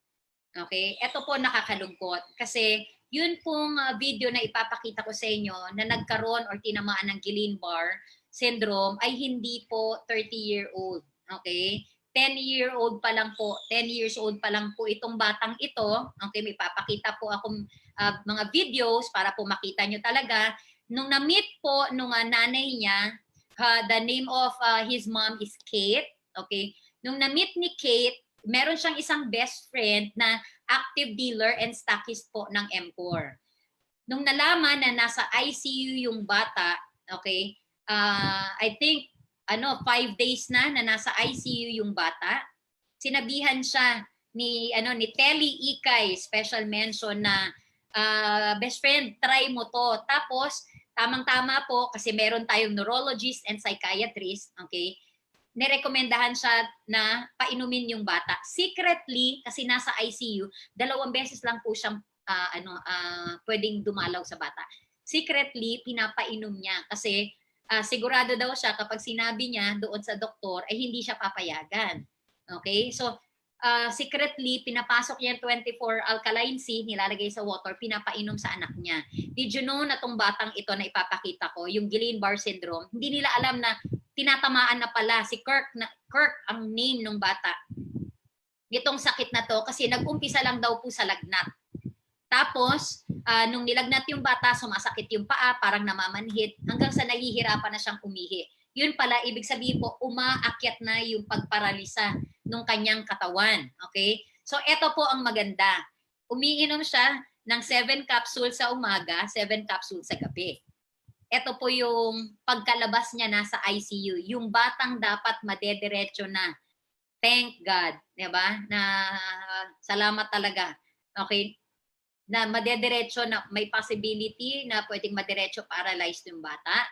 Okay? Ito po nakakalungkot kasi yun pong video na ipapakita ko sa inyo na nagkaroon or tinamaan ng Guillain-Barré syndrome ay hindi po 30-year-old. Okay? 10-year-old pa lang po. 10 years old pa lang po itong batang ito. Okay, may papakita po akong mga videos para po makita nyo talaga. Nung na-meet po nung nanay niya, the name of his mom is Kate. Okay? Nung na-meet ni Kate, meron siyang isang best friend na active dealer and stockist po ng MCOR. Nung nalaman na nasa ICU yung bata, okay, I think 5 days na nasa ICU yung bata, sinabihan siya ni Telly Ikay, special mention na best friend, try mo to. Tapos tamang-tama po kasi meron tayong neurologist and psychiatrist, okay? Nirekomendahan siya na painumin yung bata. Secretly, kasi nasa ICU, 2 beses lang po siyang pwedeng dumalaw sa bata. Secretly, pinapainom niya kasi sigurado daw siya kapag sinabi niya doon sa doktor ay hindi siya papayagan. Okay? So, secretly, pinapasok niya 24 alkaline C, nilalagay sa water, pinapainom sa anak niya. Did you know na tong batang ito na ipapakita ko, yung Guillain-Barré syndrome, hindi nila alam na tinatamaan na pala si Kirk ang name ng bata. Nitong sakit na to kasi nag-umpisa lang daw po sa lagnat. Tapos, nung nilagnat yung bata, sumasakit yung paa, parang namamanhid, hanggang sa nahihirapan na siyang umihi. Yun pala, ibig sabihin po, umaakyat na yung pagparalisa ng kanyang katawan. Okay? So, eto po ang maganda. Umiinom siya ng 7 capsules sa umaga, 7 capsules sa gabi. Ito po yung pagkalabas niya nasa ICU. Yung batang dapat madediretso na. Thank God. Diba? Na salamat talaga. Okay? Na madediretso na may possibility na pwedeng madiretso paralyzed yung bata.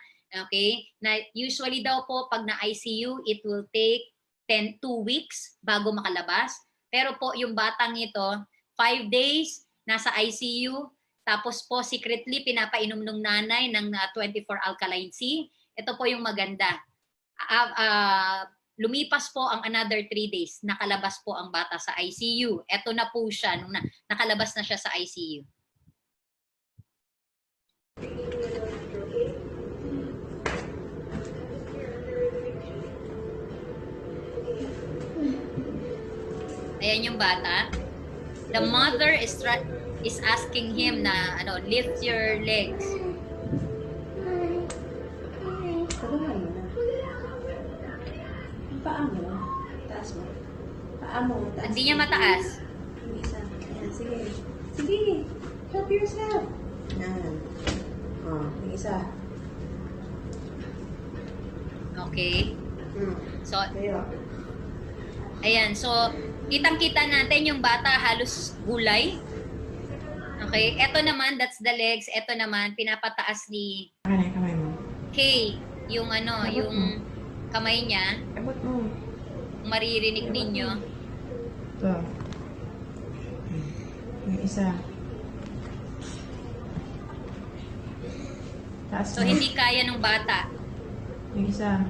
Okay? Na usually daw po pag na ICU, it will take 2 weeks bago makalabas. Pero po yung batang ito, 5 days nasa ICU, tapos po secretly pinapainom ng nanay ng 24 alkaline C. Ito po yung maganda. Lumipas po ang another 3 days. Nakalabas po ang bata sa ICU. Ito na po siya nung nakalabas na siya sa ICU. Ayan yung bata. The mother is asking him na lift your legs. Paa mo. Taas mo. Paa mo. Taas. Hindi niya mataas. Yung isa. Ayan, sige. Sige. Help yourself. Ayan. Yung isa. Okay. So, Kayo. ayan. So, kitang-kita natin yung bata halos gulay. Okay. Ito naman, that's the legs. Ito naman, pinapataas ni Kamay mo. Kay. yung ano, Abot yung mo. kamay niya, Abot mo. kung maririnig ninyo. Ito. Yung isa. Taas So, mo. hindi kaya ng bata. Yung isa.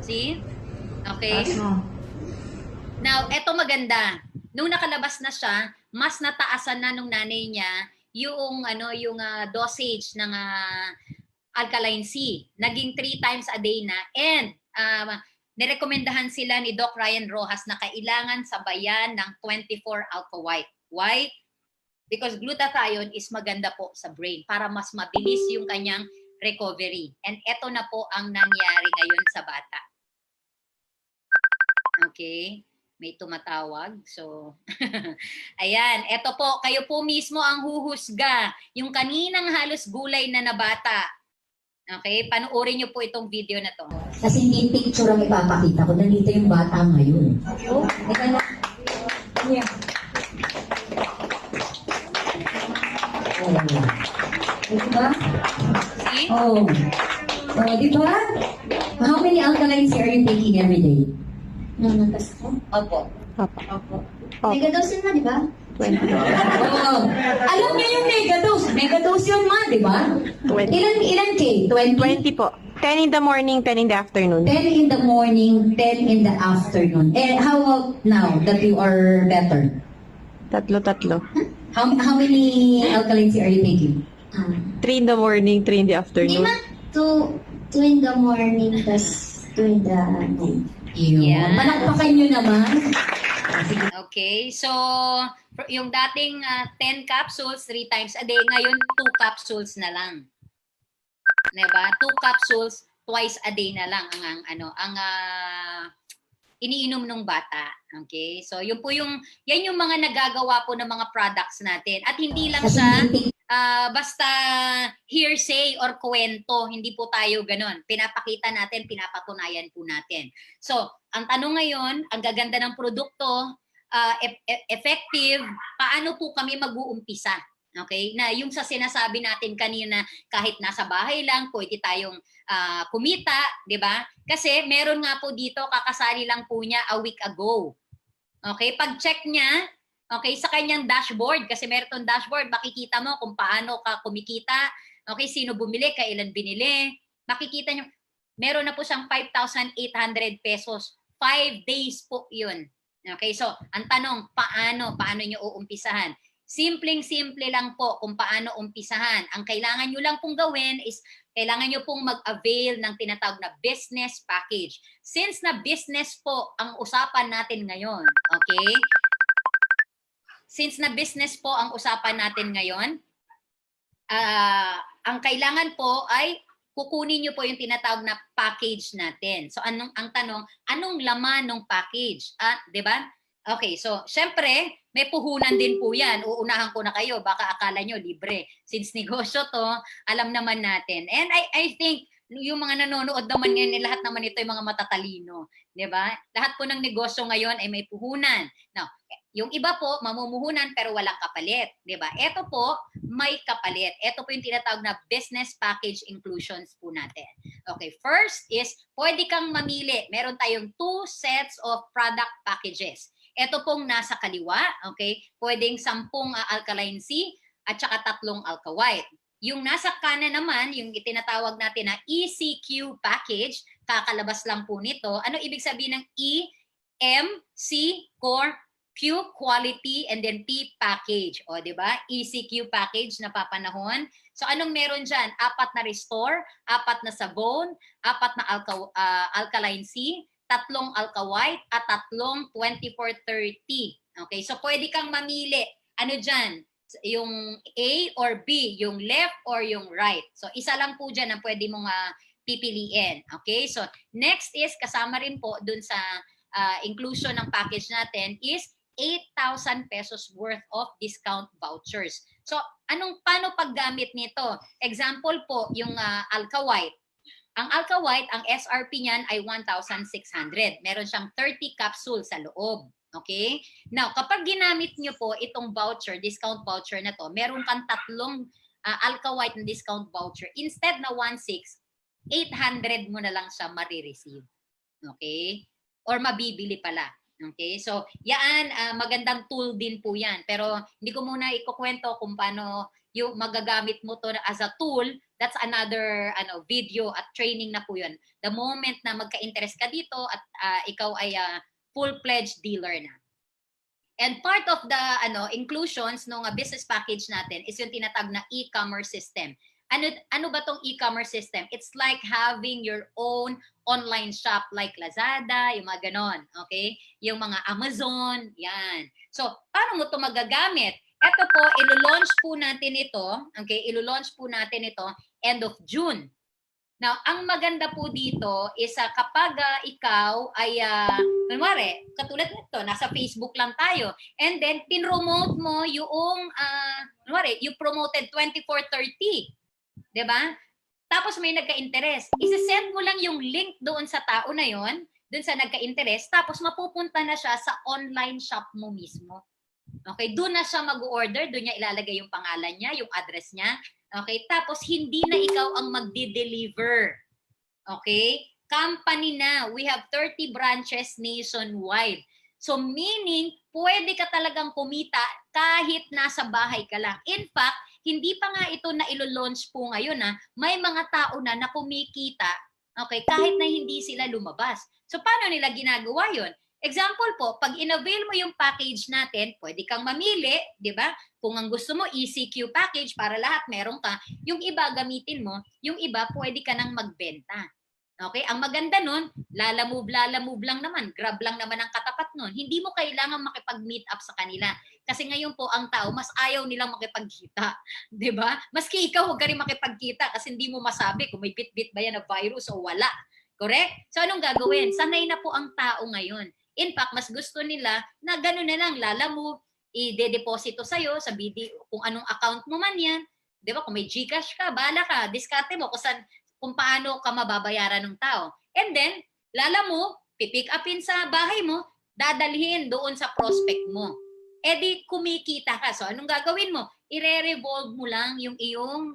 See? Taas Okay? mo. Now, eto maganda. Nung nakalabas na siya, mas nataasan na nung nanay niya yung dosage ng alkaline C. Naging 3 times a day na. And nirekomendahan sila ni Doc Ryan Rojas na kailangan sabayan ng 24 alka white. Why? Because glutathione is maganda po sa brain para mas mabilis yung kanyang recovery. And eto na po ang nangyari ngayon sa bata. Okay? May tumatawag. So, ayan. Eto po, kayo po mismo ang huhusga. Yung kaninang halos gulay na nabata. Okay? Panoorin niyo po itong video na to. Kasi hindi picture ang ipapakita ko. Nandito yung bata ngayon. Oh, ika na. Yeah. Oh. Diba? See? Oh. Oh, diba? How many alkalines are you taking every day? Natas ko? Opo. Opo. Megadose na, di ba? 20. Oo. Alam niyo yung megadose. Megadose yun ma, di ba? 20. Ilan K? 20? 20 po. 10 in the morning, 10 in the afternoon. 10 in the morning, 10 in the afternoon. And how about now that you are better? Tatlo. How many alkalines are you taking? 3 in the morning, 3 in the Hindi afternoon. ma, two in the morning, tas 2 in the night. Yun. Yeah. Palakpakan nyo naman. Okay, so yung dating 10 capsules 3 times a day, ngayon 2 capsules na lang. 'Di ba? 2 capsules twice a day na lang ang iniinom ng bata. Okay? So yan yung mga nagagawa po ng mga products natin. At hindi lang Kasi siya hindi basta hearsay or kwento, hindi po tayo ganon. Pinapakita natin, pinapatunayan po natin. So, ang tanong ngayon, ang gaganda ng produkto, effective, paano po kami mag-uumpisa? Okay? Na yung sa sinasabi natin kanina, kahit nasa bahay lang, pwede tayong kumita, di ba? Kasi meron nga po dito, kakasali lang po niya a week ago. Okay? Pag-check niya, okay, sa kanyang dashboard, kasi meron tong dashboard, makikita mo kung paano ka kumikita, okay, sino bumili, kailan binili, makikita nyo, meron na po siyang 5,800 pesos. 5 days po yun. Okay, so, ang tanong, paano nyo uumpisahan? Simpleng-simple lang po kung paano umpisahan. Ang kailangan nyo lang pong gawin is, kailangan nyo pong mag-avail ng tinatawag na business package. Since na business po ang usapan natin ngayon, okay, since na business po ang usapan natin ngayon, ang kailangan po ay kukunin nyo po yung tinatawag na package natin. So ang tanong, anong laman ng package? 'Di ba? Okay, so syempre, may puhunan din po 'yan. Uunahan ko na kayo, baka akala nyo libre. Since negosyo to, alam naman natin. And I think yung mga nanonood naman ngayon, lahat naman ito yung mga matatalino, 'di ba? Lahat po ng negosyo ngayon ay may puhunan. Now, yung iba po, mamumuhunan pero walang kapalit. Diba? Ito po, may kapalit. Ito po yung tinatawag na business package inclusions po natin. Okay, first is, pwede kang mamili. Meron tayong 2 sets of product packages. Ito pong nasa kaliwa, okay? Pwedeng 10 alkaline C at saka 3 alka white. Yung nasa kanan naman, yung itinatawag natin na ECQ package, kakalabas lang po nito. Ano ibig sabihin ng E, M, C, Core, Q, quality, and then P, package. O, di ba? ECQ package na papanahon. So, anong meron dyan? 4 na restore, 4 na sabon, 4 na alkaline C, 3 alka white, at 3 2430. Okay? So, pwede kang mamili. Ano dyan? Yung A or B, yung left or yung right. So, isa lang po dyan ang pwede mong pipiliin. Okay? So, next is, kasama rin po dun sa inclusion ng package natin is 8,000 pesos worth of discount vouchers. So, paano paggamit nito? Example po, yung Alka White. Ang Alka White, ang SRP niyan ay 1,600. Meron siyang 30 capsules sa loob. Okay? Now, kapag ginamit nyo po itong voucher, discount voucher na to, meron kang 3 Alka White na discount voucher. Instead na 1,600, 800 mo na lang siya marireceive. Okay? Or mabibili pala. Okay? So, yan, magandang tool din po yan. Pero hindi ko muna ikukwento kung paano yung magagamit mo to as a tool. That's another video at training na po yun. The moment na magka-interest ka dito at ikaw ay full-fledged dealer na. And part of the inclusions ng business package natin is yung tinatag na e-commerce system. Ano ba tong e-commerce system? It's like having your own online shop like Lazada, yung mga ganon, okay? Yung mga Amazon, yan. So, paano mo to magagamit? Ito po, ilo-launch po natin ito, okay? Ilo-launch po natin ito end of June. Now, ang maganda po dito is kapag ikaw ay, kunwari, katulad nito, nasa Facebook lang tayo, and then pinromote mo yung, kunwari, you promoted 2430, diba? Tapos may nagka-interest. Isisend mo lang yung link doon sa tao na yon, doon sa nagka-interest, tapos mapupunta na siya sa online shop mo mismo. Okay, doon na siya mag-order, doon niya ilalagay yung pangalan niya, yung address niya. Okay, tapos hindi na ikaw ang magdi-deliver. Okay? Company na. We have 30 branches nationwide. So meaning, pwede ka talagang kumita kahit nasa bahay ka lang. In fact, hindi pa nga ito na ilo-launch po ngayon may mga tao na kumikita, okay, kahit na hindi sila lumabas. So paano nila ginagawa 'yon? Example po, pag in-avail mo yung package natin, pwede kang mamili, di ba? Kung ang gusto mo, ECQ package para lahat meron ka, yung iba gamitin mo, yung iba pwede ka nang magbenta. Okay? Ang maganda nun, lalamove lang naman, grab lang naman ang katapat nun. Hindi mo kailangan makipag-meet up sa kanila. Kasi ngayon po ang tao, mas ayaw nilang makipagkita. Di ba? Maski ikaw, huwag ka rin makipagkita kasi hindi mo masabi kung may bit-bit ba yan na virus o wala. Correct? So anong gagawin? Sanay na po ang tao ngayon. In fact, mas gusto nila na gano'n na lang, lalamove, i-deposito sa'yo sa BD, kung anong account mo man yan. Di ba? Kung may GCash ka, bahala ka, diskarte mo kung paano ka mababayaran ng tao. And then, lalamove, pipick upin sa bahay mo, dadalhin doon sa prospect mo. E di kumikita ka. So, anong gagawin mo? I-revolve mo lang yung iyong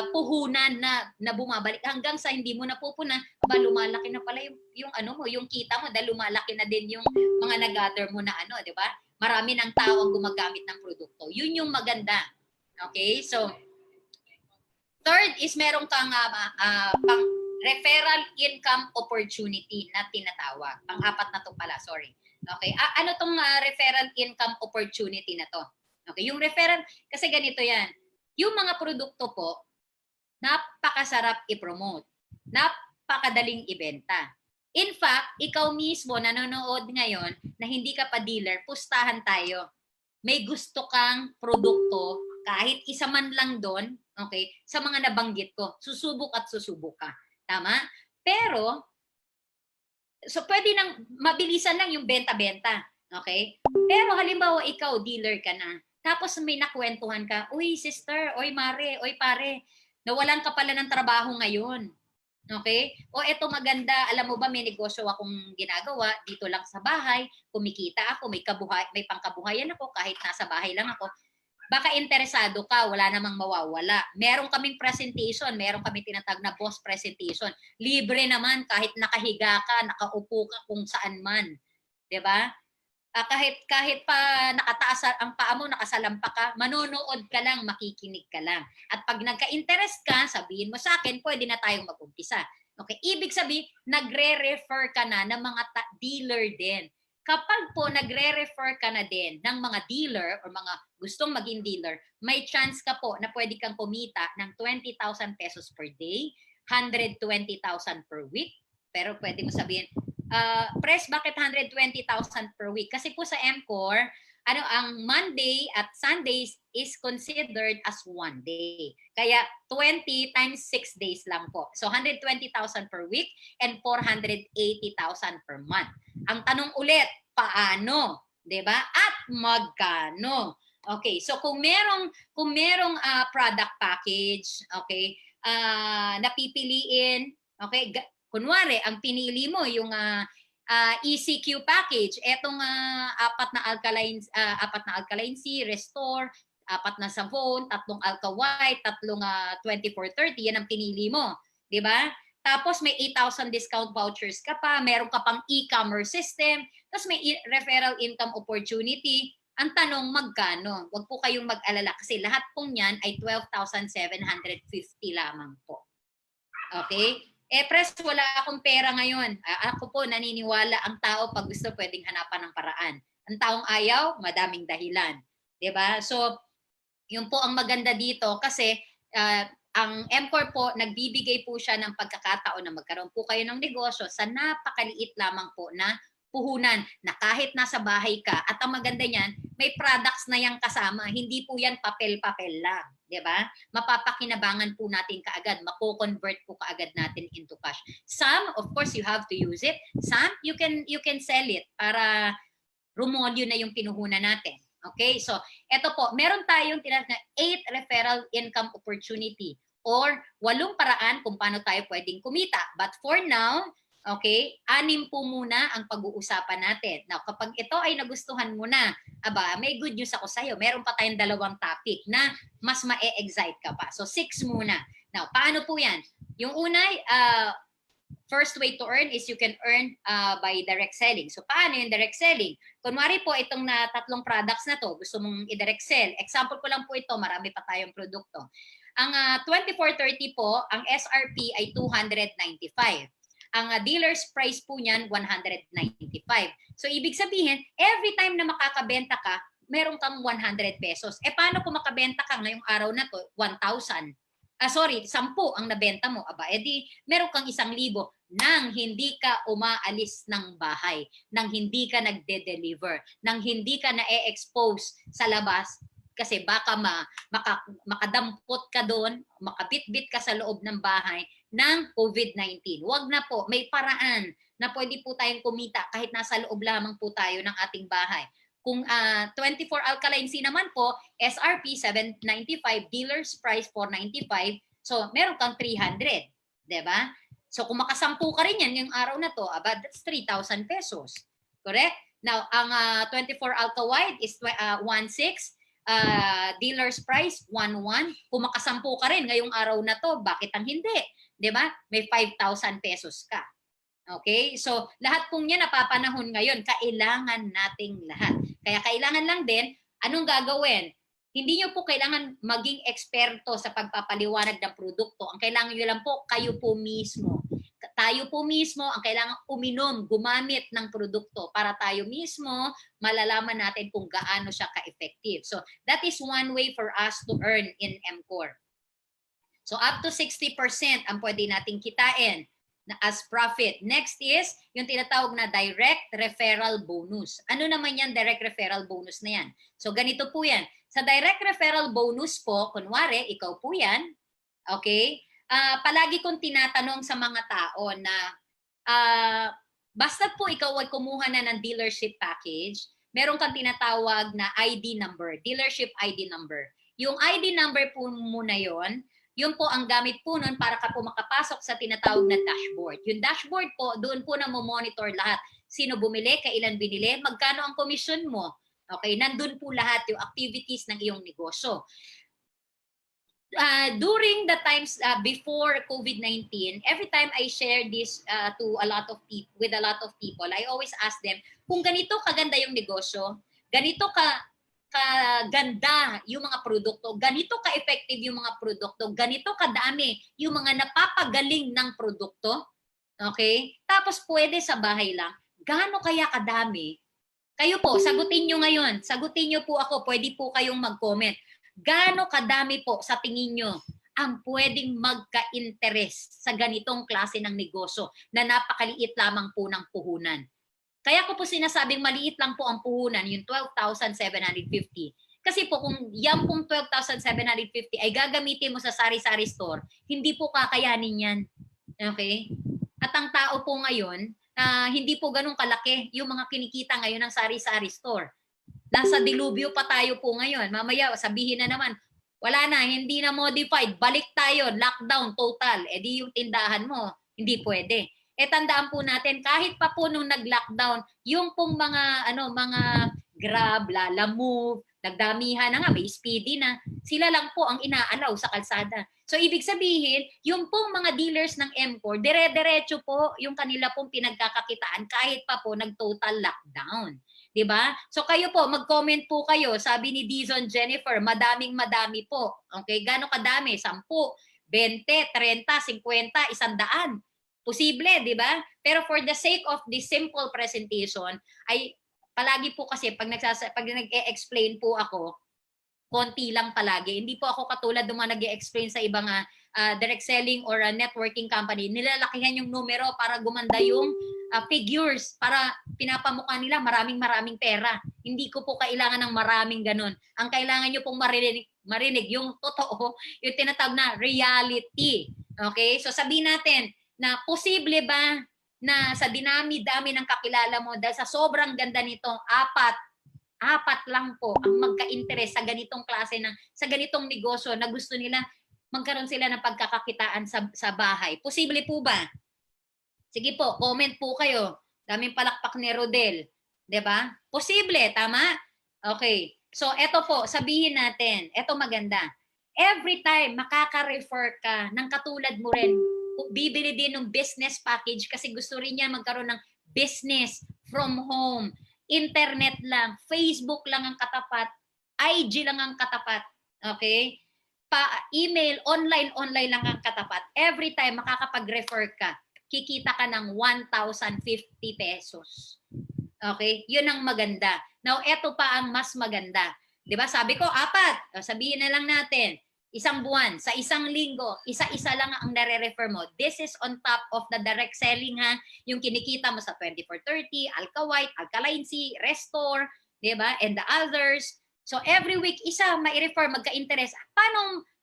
puhunan na bumabalik hanggang sa hindi mo napupuna, lumalaki na pala yung kita mo dahil lumalaki na din yung mga nag-gather mo na di ba? Marami ng tao ang gumagamit ng produkto. Yun yung maganda. Okay? So, third is meron kang pang referral income opportunity na tinatawag. Pang-apat na to pala, sorry. Okay? Ano tong referral income opportunity na to? Okay? Yung referral, kasi ganito yan. Yung mga produkto po, napakasarap i-promote. Napakadaling ibenta. In fact, ikaw mismo nanonood ngayon na hindi ka pa dealer, pustahan tayo. May gusto kang produkto, kahit isa man lang doon, okay, sa mga nabanggit ko, susubok at susubok ka. Tama? Pero, so pwede nang mabilisan lang yung benta-benta. Okay? Pero halimbawa, ikaw, dealer ka na. Tapos may nakwentuhan ka, uy sister, uy mare, uy pare, nawalan ka pala ng trabaho ngayon. Okay? O eto maganda, alam mo ba may negosyo akong ginagawa dito lang sa bahay, kumikita ako, may pangkabuhayan ako kahit nasa bahay lang ako. Baka interesado ka, wala namang mawawala. Meron kaming presentation, meron kaming tinatag na boss presentation. Libre naman kahit nakahiga ka, nakaupo ka kung saan man. 'Di ba? Kahit pa nakataas ang paa mo, nakasalampa ka, manonood ka lang, makikinig ka lang. At pag nagka-interest ka, sabihin mo sa akin, pwede na tayong mag-umpisa. Okay? Ibig sabihin, nagre-refer ka na ng mga dealer din. Kapag po nagre-refer ka na din ng mga dealer or mga gustong maging dealer, may chance ka po na pwede kang kumita ng 20,000 pesos per day, 120,000 per week. Pero pwede mo sabihin, Pres, bakit 120,000 per week? Kasi po sa MCOR, ang Monday at Sundays is considered as one day. Kaya 20 times 6 days lang po. So 120,000 per week and 480,000 per month. Ang tanong ulit, paano? 'Di ba? At magkano? Okay, so kung merong product package, okay, napipiliin, okay, kunwari, ang pinili mo yung ECQ package, etong apat na alkaline C, Restore, 4 na Savon, 3 Alka White, 3 2430, yan ang pinili mo. 'di ba? Tapos may 8,000 discount vouchers ka pa, meron ka pang e-commerce system, tapos may referral income opportunity. Ang tanong, magkano? Huwag po kayong mag-alala kasi lahat pong yan ay 12,750 lamang po. Okay? Pres, wala akong pera ngayon. Ako po, naniniwala ang tao pag gusto pwedeng hanapan ng paraan. Ang taong ayaw, madaming dahilan. 'Di ba? So, yun po ang maganda dito kasi ang MCOR po, nagbibigay po siya ng pagkakataon na magkaroon po kayo ng negosyo sa napakaliit lamang po na puhunan na kahit nasa bahay ka. At ang maganda niyan, may products na yang kasama. Hindi po yan papel-papel lang. Diba? Mapapakinabangan po natin kaagad. Mako-convert po kaagad natin into cash. Some, of course, you have to use it. Some, you can sell it para rumolyo na yung pinuhunan natin. Okay, so eto po, meron tayong tinatawag na 8 referral income opportunity or 8 paraan kung paano tayo pwedeng kumita. But for now, okay, 6 po muna ang pag-uusapan natin. Now, kapag ito ay nagustuhan mo na, may good news ako sa'yo. Meron pa tayong 2 topic na mas ma-excite ka pa. So 6 muna. Now, paano po yan? Yung una, first way to earn is you can earn by direct selling. So, paano yung direct selling? Kunwari po, itong 3 products na to, gusto mong i-direct sell. Example ko lang po ito, marami pa tayong produkto. Ang 2430 po, ang SRP ay 295. Ang dealer's price po niyan, 195. So, ibig sabihin, every time na makakabenta ka, meron kang 100 pesos. Paano kung makabenta ka ngayong araw na to, 1,000? 10 ang nabenta mo. Edi meron kang 1,000 nang hindi ka umaalis ng bahay, nang hindi ka nagde-deliver, nang hindi ka na-expose sa labas kasi baka makadampot ka doon, makabitbit ka sa loob ng bahay ng COVID-19. Huwag na po, may paraan na pwede po tayong kumita kahit nasa loob lamang po tayo ng ating bahay. Kung 24 alkaline C naman po, SRP 795, dealer's price 495, so meron kang 300, 'di ba? So kung makasampu ka rin yan ngayong araw na to, that's 3,000 pesos. Correct? Now, ang 24 alka white is 16, dealer's price 11. Kung makasampu ka rin ngayong araw na to, bakit ang hindi? 'Di ba? May 5,000 pesos ka. Okay? So, lahat pong yan napapanahon ngayon. Kailangan nating lahat. Kaya kailangan lang din, anong gagawin? Hindi nyo po kailangan maging eksperto sa pagpapaliwanag ng produkto. Ang kailangan nyo lang po, kayo po mismo. Tayo po mismo ang kailangan uminom, gumamit ng produkto para tayo mismo malalaman natin kung gaano siya ka-effective. So, that is one way for us to earn in MCOR. So, up to 60% ang pwede nating kitain na as profit. Next is yung tinatawag na direct referral bonus. Ano naman yan, direct referral bonus na yan? So, ganito po yan. Sa direct referral bonus po, kunwari, ikaw po yan, okay? Palagi kong tinatanong sa mga tao na basta po ikaw ay kumuha na ng dealership package, meron kang tinatawag na ID number, dealership ID number. Yung ID number po muna yon, yun po ang gamit po nun para ka po makapasok sa tinatawag na dashboard. Yung dashboard po, doon po na monitor lahat. Sino bumili, kailan binili, magkano ang commission mo. Okay, nandun po lahat yung activities ng iyong negosyo. During the times before COVID-19, every time I share this to a lot of people, with a lot of people, I always ask them, kung ganito kaganda yung negosyo, ganito kaganda yung mga produkto, ganito ka-effective yung mga produkto, ganito kadami yung mga napapagaling ng produkto, okay? Tapos pwede sa bahay lang, gaano kaya kadami? Kayo po, sagutin nyo ngayon, sagutin nyo po ako, pwede po kayong mag-comment. Gaano kadami po sa tingin nyo ang pwedeng magka-interest sa ganitong klase ng negosyo na napakaliit lamang po ng puhunan? Kaya ko po sinasabing maliit lang po ang puhunan, yung 12,750. Kasi po kung yan pong 12,750 ay gagamitin mo sa sari-sari store, hindi po kakayanin yan. Okay? At ang tao po ngayon, hindi po ganun kalaki yung mga kinikita ngayon ng sari-sari store. Nasa dilubyo pa tayo po ngayon. Mamaya sabihin na naman, wala na, hindi na modified, balik tayo, lockdown total. Di yung tindahan mo, hindi pwede. Tandaan po natin, kahit pa po nung nag-lockdown, yung pong mga Grab, Lalamove, nagdamihan na nga, may speedy na, sila lang po ang inaalaw sa kalsada. So, ibig sabihin, yung pong mga dealers ng M4, dire-diretso po yung kanila pong pinagkakakitaan kahit pa po nag-total lockdown. Diba? So, kayo po, mag-comment po kayo. Sabi ni Dizon Jennifer, madaming-madami po. Okay, gano'ng kadami? 10, 20, 30, 50, 100. Posible, di ba? Pero for the sake of this simple presentation, ay palagi po kasi pag nag-e-explain po ako, konti lang palagi. Hindi po ako katulad ng mga nag-e-explain sa ibang direct selling or networking company. Nilalakihan yung numero para gumanda yung figures, para pinapamukha nila maraming pera. Hindi ko po kailangan ng maraming ganun. Ang kailangan nyo pong marinig yung totoo, yung tinatawag na reality. Okay? So sabihin natin na posible ba na sa dinami-dami ng kakilala mo, dahil sa sobrang ganda nito, apat lang po ang magka-interest sa ganitong klase sa ganitong negosyo na gusto nila magkaroon sila ng pagkakakitaan sa bahay. Posible po ba? Sige po, comment po kayo. Daming palakpak ni Rodel. 'Di ba? Posible, tama? Okay. So, eto po, sabihin natin, eto maganda. Every time makaka-refer ka ng katulad mo rin, bibili din ng business package kasi gusto rin niya magkaroon ng business from home, internet lang, Facebook lang ang katapat, IG lang ang katapat, okay? Email, online lang ang katapat. Every time makakapag-refer ka, kikita ka ng 1,050 pesos. Okay? Yun ang maganda. Now, eto pa ang mas maganda. 'Di ba? Sabi ko, 4. Sabihin na lang natin, isang buwan, sa isang linggo, isa-isa lang ang nare-refer mo. This is on top of the direct selling ha, yung kinikita mo sa 2430, Alka White, Alkaline C, Restore, 'di ba? And the others. So every week isa mai-refer, magka-interest.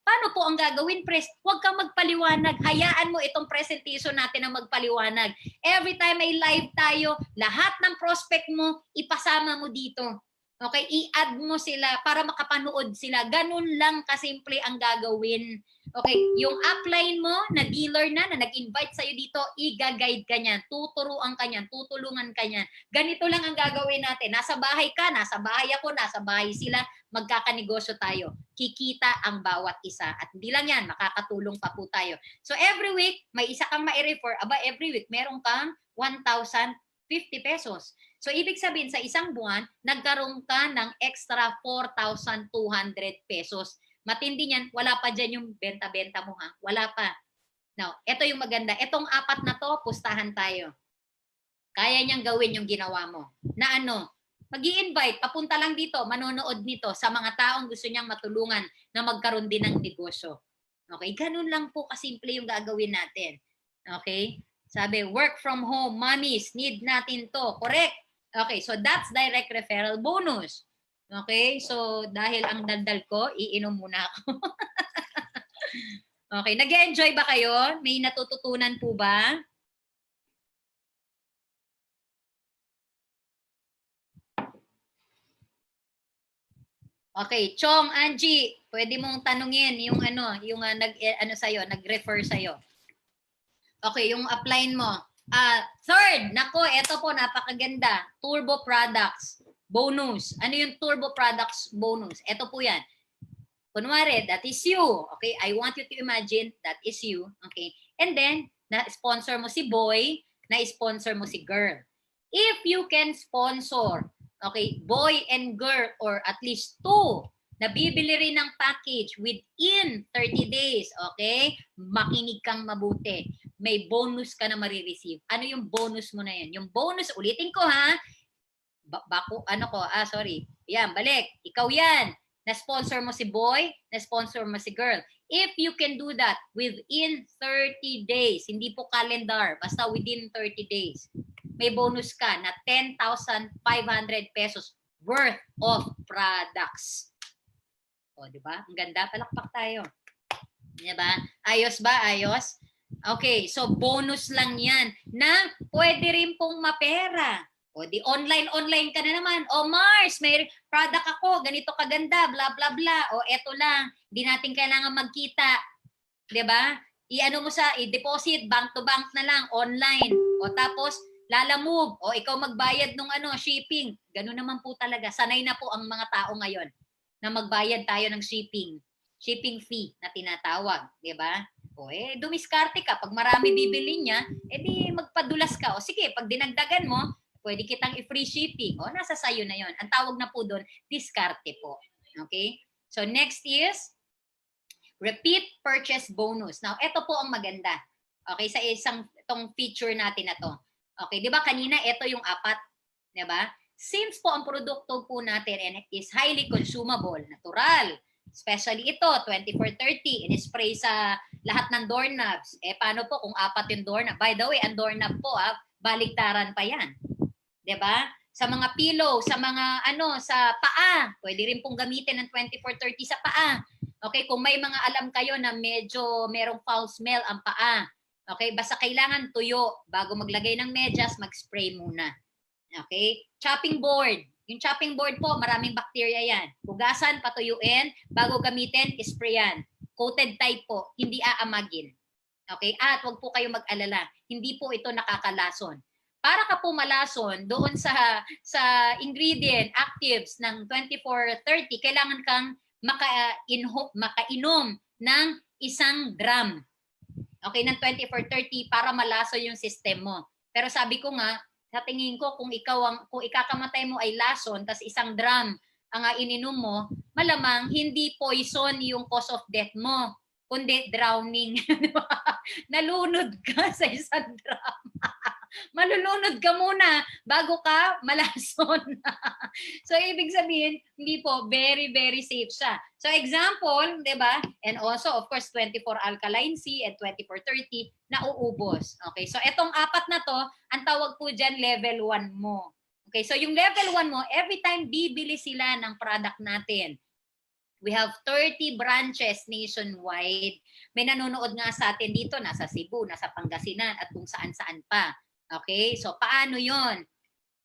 Paano po ang gagawin, Pres? Huwag kang magpaliwanag. Hayaan mo itong presentation natin ang magpaliwanag. Every time may live tayo, lahat ng prospect mo, ipasama mo dito. Okay, i-add mo sila para makapanood sila. Ganun lang kasimple ang gagawin. Okay, yung upline mo na dealer na nag-invite sa'yo dito, i-guide ka niyan, tuturuan ka niyan, tutulungan ka niyan. Ganito lang ang gagawin natin. Nasa bahay ka, nasa bahay ako, nasa bahay sila, magkakanegosyo tayo. Kikita ang bawat isa. At hindi lang yan, makakatulong pa po tayo. So every week, may isa kang ma-refer. Aba, every week, meron kang 1,050 pesos. So, ibig sabihin, sa isang buwan, nagkaroon ka ng extra 4,200 pesos. Matindi niyan, wala pa dyan yung benta-benta mo ha. Wala pa. Now, ito yung maganda. Itong 4 na to, pustahan tayo. Kaya niyang gawin yung ginawa mo. Na ano? Mag-i-invite, papunta lang dito, manonood nito sa mga taong gusto niyang matulungan na magkaroon din ng negosyo. Okay? Ganun lang po kasimple yung gagawin natin. Okay? Sabi, work from home, mommies, need natin to. Correct? Okay, so that's direct referral bonus. Okay, so dahil ang daldal ko, iinom muna ako. Okay, nag-enjoy ba kayo? May natututunan po ba? Okay, Chong, Angie, pwede mong tanungin yung nag-refer sa'yo. Okay, yung upline mo. Third, nako, ito po, napakaganda. Turbo Products bonus. Ano yung Turbo Products bonus? Ito po yan. Kunwari, that is you. Okay, I want you to imagine that is you. Okay, and then, na-sponsor mo si boy, na-sponsor mo si girl. If you can sponsor, okay, boy and girl, or at least 2, na bibili rin ng package within 30 days, okay? Makinig kang mabuti. May bonus ka na marireceive. Ano yung bonus mo na yan? Yung bonus, ulitin ko ha. Yan, balik. Ikaw yan. Na-sponsor mo si boy, na-sponsor mo si girl. If you can do that within 30 days, hindi po calendar, basta within 30 days, may bonus ka na 10,500 pesos worth of products. O, di ba? Ang ganda. Palakpak tayo. Di ba? Ayos ba? Ayos? Okay, so bonus lang yan na pwede rin pong mapera. O di online ka na naman. O Mars, may product ako, ganito kaganda, bla bla bla. O eto lang, hindi natin kailangan magkita. 'Di ba? I-deposit bank to bank na lang online. O tapos lalamove, o ikaw magbayad ng shipping. Ganun naman po talaga. Sanay na po ang mga tao ngayon. na magbayad tayo ng shipping fee na tinatawag, di ba? O dumiskarte ka. Pag marami bibili niya, di magpadulas ka. O sige, pag dinagdagan mo, pwede kitang i-free shipping. O nasa sayo na yon. Ang tawag na po doon, diskarte po. Okay? So next is repeat purchase bonus. Now, ito po ang maganda. Okay, sa itong feature natin na to. Okay, di ba kanina ito yung 4, di ba? Since po ang produkto po natin is highly consumable, natural, especially ito, 2430, in-spray sa lahat ng doorknobs. Paano po kung 4 yung doorknob? By the way, ang doorknob po, baligtaran pa yan. 'Di ba? Sa mga pillow, sa mga sa paa, pwede rin pong gamitin ng 2430 sa paa. Okay, kung may mga alam kayo na medyo merong foul smell ang paa. Okay, basta kailangan tuyo bago maglagay ng medyas, mag-spray muna. Okay? Chopping board. Yung chopping board po, maraming bacteria yan. Hugasan, patuyuin, bago gamitin, sprayan. Coated type po, hindi aamagin. Okay? At wag po kayo mag-alala. Hindi po ito nakakalason. Para ka po malason doon sa ingredient, actives ng 2430, kailangan kang makainom ng 1 gram. Okay, ng 2430 para malaso yung system mo. Pero sabi ko nga, sa tingin ko kung ikakamatay mo ay lason tas 1 gram ang ininom mo, malamang hindi poison yung cause of death mo, kundi drowning. Nalunod ka sa 1 gram. Malulunod ka muna bago ka malason. So, ibig sabihin, hindi po, very, very safe siya. So, example, di ba? And also, of course, 24 alkaline C and 2430 na uubos. Okay, so etong 4 na to, ang tawag po dyan, level 1 mo. Okay, so yung level 1 mo, every time bibili sila ng product natin, we have 30 branches nationwide. May nanonood nga sa atin dito, nasa Cebu, nasa Pangasinan, at kung saan-saan pa. Okay? So, paano yon?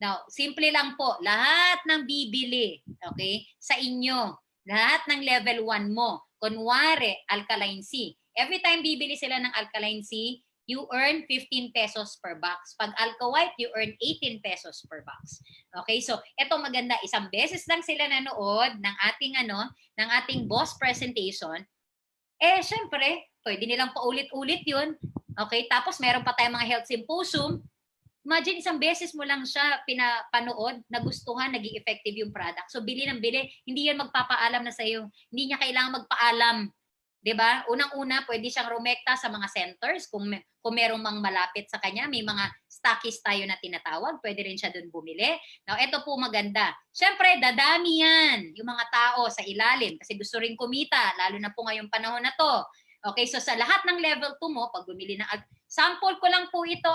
Now, simple lang po. Lahat ng bibili, okay, sa inyo, lahat ng level 1 mo, kunwari, alkaline C. Every time bibili sila ng alkaline C, you earn 15 pesos per box. Pag Alka White, you earn 18 pesos per box. Okay? So, eto maganda. Isang beses lang sila nanood ng ating boss presentation. Syempre, pwede nilang paulit-ulit yun. Okay? Tapos, meron pa tayong mga health symposium. Imagine, isang beses mo lang siya pinapanood, nagustuhan, naging effective yung product. So, bili ng bili. Hindi yan magpapaalam na sa'yo. Hindi niya kailangan magpaalam. Diba? Unang-una, pwede siyang rumekta sa mga centers. Kung merong mang malapit sa kanya, may mga stockists tayo na tinatawag. Pwede rin siya doon bumili. Now, ito po maganda. Siyempre, dadami yan yung mga tao sa ilalim kasi gusto rin kumita, lalo na po ngayong panahon na to. Okay, so sa lahat ng level 2 mo, pag bumili ng sample ko lang po ito,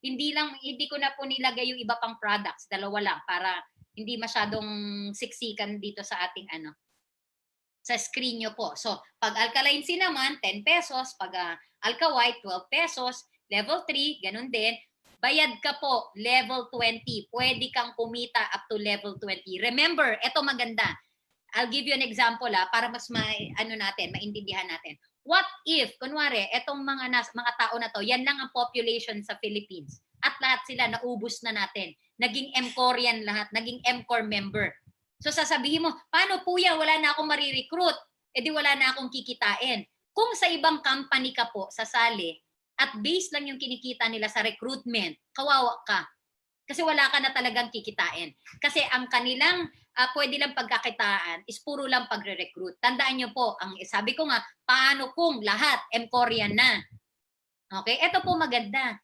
hindi ko na po nilagay yung iba pang products, 2 lang para hindi masyadong siksikan dito sa ating sa screen nyo po. So, pag alkaline C naman, 10 pesos, pag Alka White, 12 pesos, level 3, ganun din. Bayad ka po, level 20. Pwede kang kumita up to level 20. Remember, ito maganda. I'll give you an example para mas maintindihan natin. What if, kunwari, etong mga tao na to, yan lang ang population sa Philippines. At lahat sila naubos na natin. Naging MCOR yan lahat. Naging MCOR member. So sasabihin mo, paano po yan? Wala na akong marirecruit. Di wala na akong kikitain. Kung sa ibang company ka po, sasali, at base lang yung kinikita nila sa recruitment, kawawa ka. Kasi wala ka na talagang kikitain. Kasi ang kanilang pwede lang pagkakitaan is puro lang pagre-recruit. Tandaan nyo po, sabi ko nga, paano kung lahat MCORian na? Okay? Ito po maganda.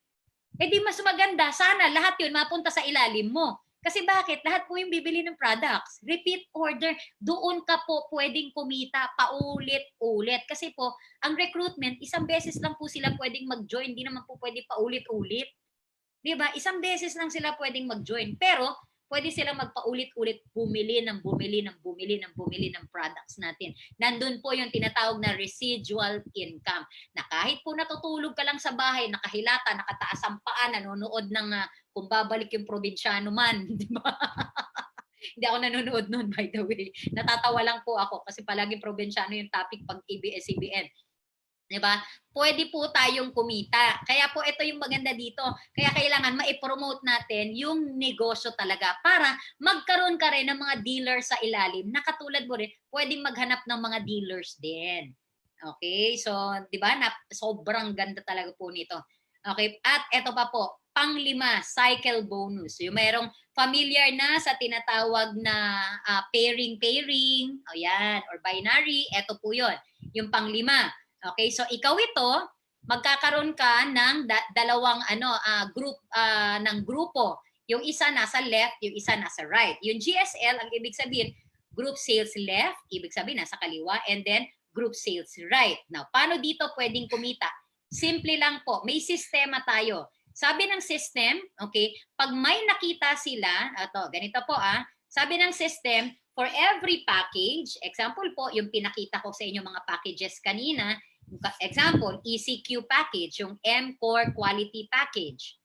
Di mas maganda, sana lahat yun mapunta sa ilalim mo. Kasi bakit? Lahat po yung bibili ng products. Repeat order. Doon ka po pwedeng kumita paulit-ulit. Kasi po, ang recruitment, isang beses lang po sila pwedeng mag-join. Hindi naman po pwede paulit-ulit. Diba? Isang beses lang sila pwedeng mag-join. Pero, pwede silang magpaulit-ulit bumili ng products natin. Nandun po yung tinatawag na residual income. Na kahit po natutulog ka lang sa bahay, nakahilata, nakataas ang paa, nanonood ng kung babalik yung probinsyano man. Di ba? Hindi ako nanonood nun, by the way. Natatawa lang po ako kasi palagi probinsyano yung topic pag ABS-CBN. 'Di ba? Pwede po tayong kumita. Kaya po ito yung maganda dito. Kaya kailangan ma-promote natin yung negosyo talaga para magkaroon ka rin ng mga dealers sa ilalim na katulad mo rin, pwedeng maghanap ng mga dealers din. Okay? So, 'di ba? Sobrang ganda talaga po nito. Okay? At ito pa po, pang-5, cycle bonus. Yung merong familiar na sa tinatawag na pairing, o yan, or binary, ito po yun. Yung pang-5. Okay, so ikaw ito, magkakaroon ka ng dalawang group ng grupo. Yung isa nasa left, yung isa nasa right. Yung GSL, ang ibig sabihin, group sales left, ibig sabihin nasa kaliwa, and then group sales right. Now, paano dito pwedeng kumita? Simple lang po, may sistema tayo. Sabi ng system, okay, pag may nakita sila, ganito po sabi ng system, for every package, example po, yung pinakita ko sa inyo mga packages kanina, example, ECQ package, yung M-Core Quality Package.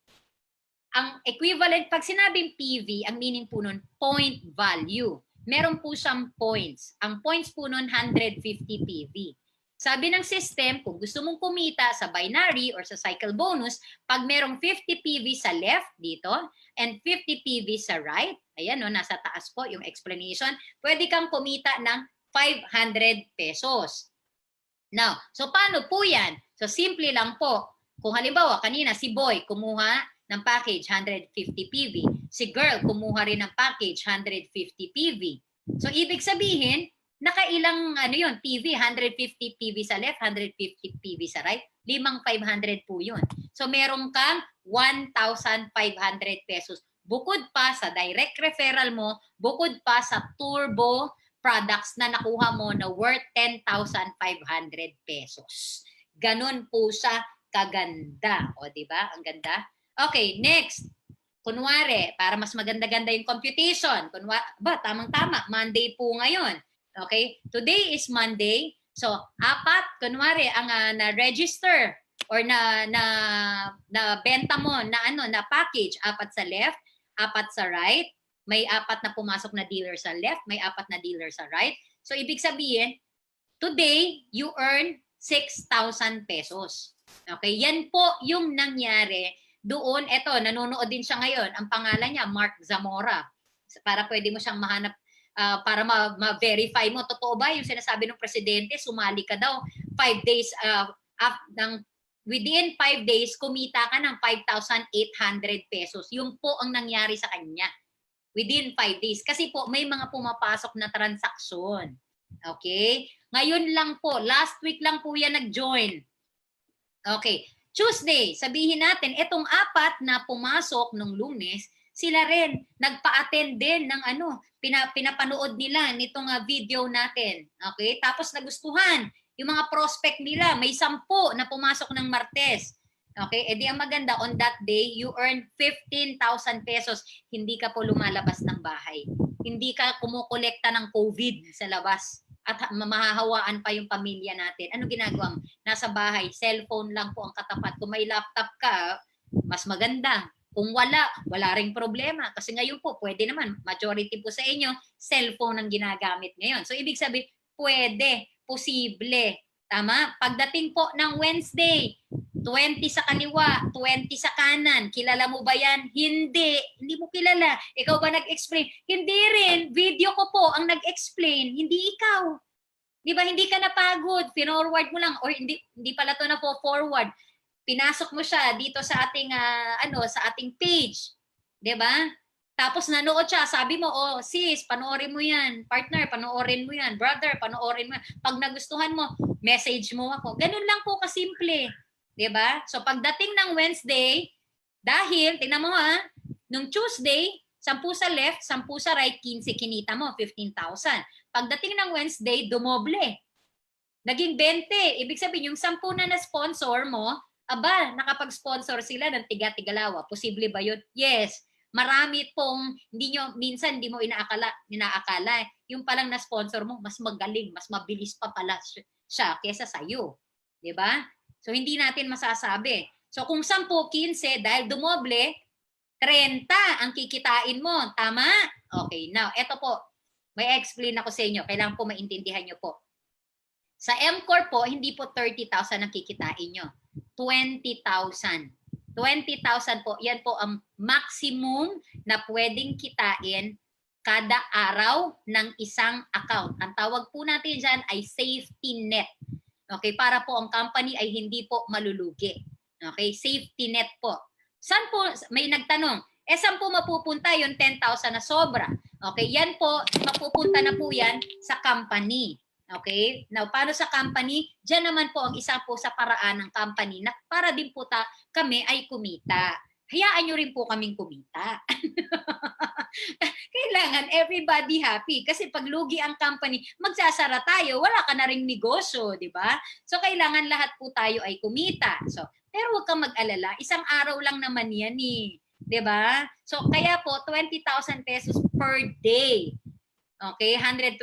Ang equivalent, pag sinabing PV, ang meaning po nun, point value. Meron po siyang points. Ang points po nun, 150 PV. Sabi ng system, kung gusto mong kumita sa binary or sa cycle bonus, pag merong 50 PV sa left dito and 50 PV sa right, ayan nasa taas po yung explanation, pwede kang kumita ng 500 pesos. Now, so paano po yan? So simple lang po. Kung halimbawa, kanina si Boy kumuha ng package 150 PV. Si Girl kumuha rin ng package 150 PV. So ibig sabihin, nakailang PV, 150 PV sa left, 150 PV sa right, 500 po yun. So meron kang 1,500 pesos. Bukod pa sa direct referral mo, bukod pa sa turbo products na nakuha mo na worth 10,500 pesos. Ganon po siya kaganda. O, di ba? Ang ganda. Okay, next. Kunwari, para mas maganda-ganda yung computation. Tamang-tama. Monday po ngayon. Okay? Today is Monday. So, 4, kunwari, ang na-register or na benta mo na package, 4 sa left, 4 sa right, may 4 na pumasok na dealer sa left, may 4 na dealer sa right. So, ibig sabihin, today, you earn 6,000 pesos. Okay? Yan po yung nangyari doon. Ito, nanonood din siya ngayon. Ang pangalan niya, Mark Zamora. Para pwede mo siyang mahanap, para ma-verify mo. Totoo ba yung sinasabi ng presidente, sumali ka daw 5 days, within 5 days, kumita ka ng 5,800 pesos. Yung po ang nangyari sa kanya. Within 5 days. Kasi po, may mga pumapasok na transaksyon. Okay? Ngayon lang po, last week lang po yan nag-join. Okay. Tuesday, sabihin natin, itong 4 na pumasok nung Lunes, sila rin nagpa-attend din ng pinapanood nila nitong video natin. Okay? Tapos nagustuhan yung mga prospect nila. May 10 na pumasok ng Martes. Okay? E di ang maganda, on that day, you earn 15,000 pesos. Hindi ka po lumalabas ng bahay. Hindi ka kumukolekta ng COVID sa labas. At mahahawaan pa yung pamilya natin. Ano ginagawa mo? Nasa bahay, cellphone lang po ang katapat. Kung may laptop ka, mas maganda. Kung wala ring problema. Kasi ngayon po, pwede naman, majority po sa inyo, cellphone ang ginagamit ngayon. So, ibig sabihin, pwede, posible. Tama? Pagdating po ng Wednesday, 20 sa kaliwa, 20 sa kanan. Kilala mo ba yan? Hindi. Hindi mo kilala. Ikaw ba nag-explain? Hindi rin. Video ko po ang nag-explain. Hindi ikaw. Di ba? Hindi ka napagod. Pinorward mo lang. Or hindi pala to na po forward. Pinasok mo siya dito sa ating, sa ating page. Di ba? Tapos nanood siya. Sabi mo, sis, panoorin mo yan. Partner, panoorin mo yan. Brother, panoorin mo yan. Pag nagustuhan mo, message mo ako. Ganun lang po kasimple. Diba? So pagdating ng Wednesday, dahil, tingnan mo nung Tuesday, 10 sa left, 10 sa right, 15 kinita mo, 15,000. Pagdating ng Wednesday, dumoble. Naging 20. Ibig sabihin, yung 10 na sponsor mo, nakapag-sponsor sila ng tiga-tigalawa. Posible ba yun? Yes. Marami pong, minsan hindi mo inaakala. Yung palang na-sponsor mo, mas magaling, mas mabilis pa pala siya kesa sa'yo. Diba? So, hindi natin masasabi. So, kung 10, 15, dahil dumoble, 30 ang kikitain mo. Tama? Okay. Now, eto po. May explain ako sa inyo. Kailangan po maintindihan nyo po. Sa M-Corp po, hindi po 30,000 ang kikitain nyo. 20,000. 20,000 po, yan po ang maximum na pwedeng kitain kada araw ng isang account. Ang tawag po natin dyan ay safety net. Okay, para po ang company ay hindi po malulugi. Okay, safety net po. Saan po, may nagtanong, saan po mapupunta yung 10,000 na sobra? Okay, yan po, mapupunta na po yan sa company. Okay? Now, paano sa company? Diyan naman po ang isa po sa paraan ng company na para din po kami ay kumita. Hayaan nyo rin po kaming kumita. Kailangan everybody happy. Kasi pag lugi ang company, magsasara tayo, wala ka na ring negosyo, di ba? So, kailangan lahat po tayo ay kumita. So, pero huwag kang mag-alala, isang araw lang naman yan eh. Di ba? So, kaya po, 20,000 pesos per day. Okay, 120,000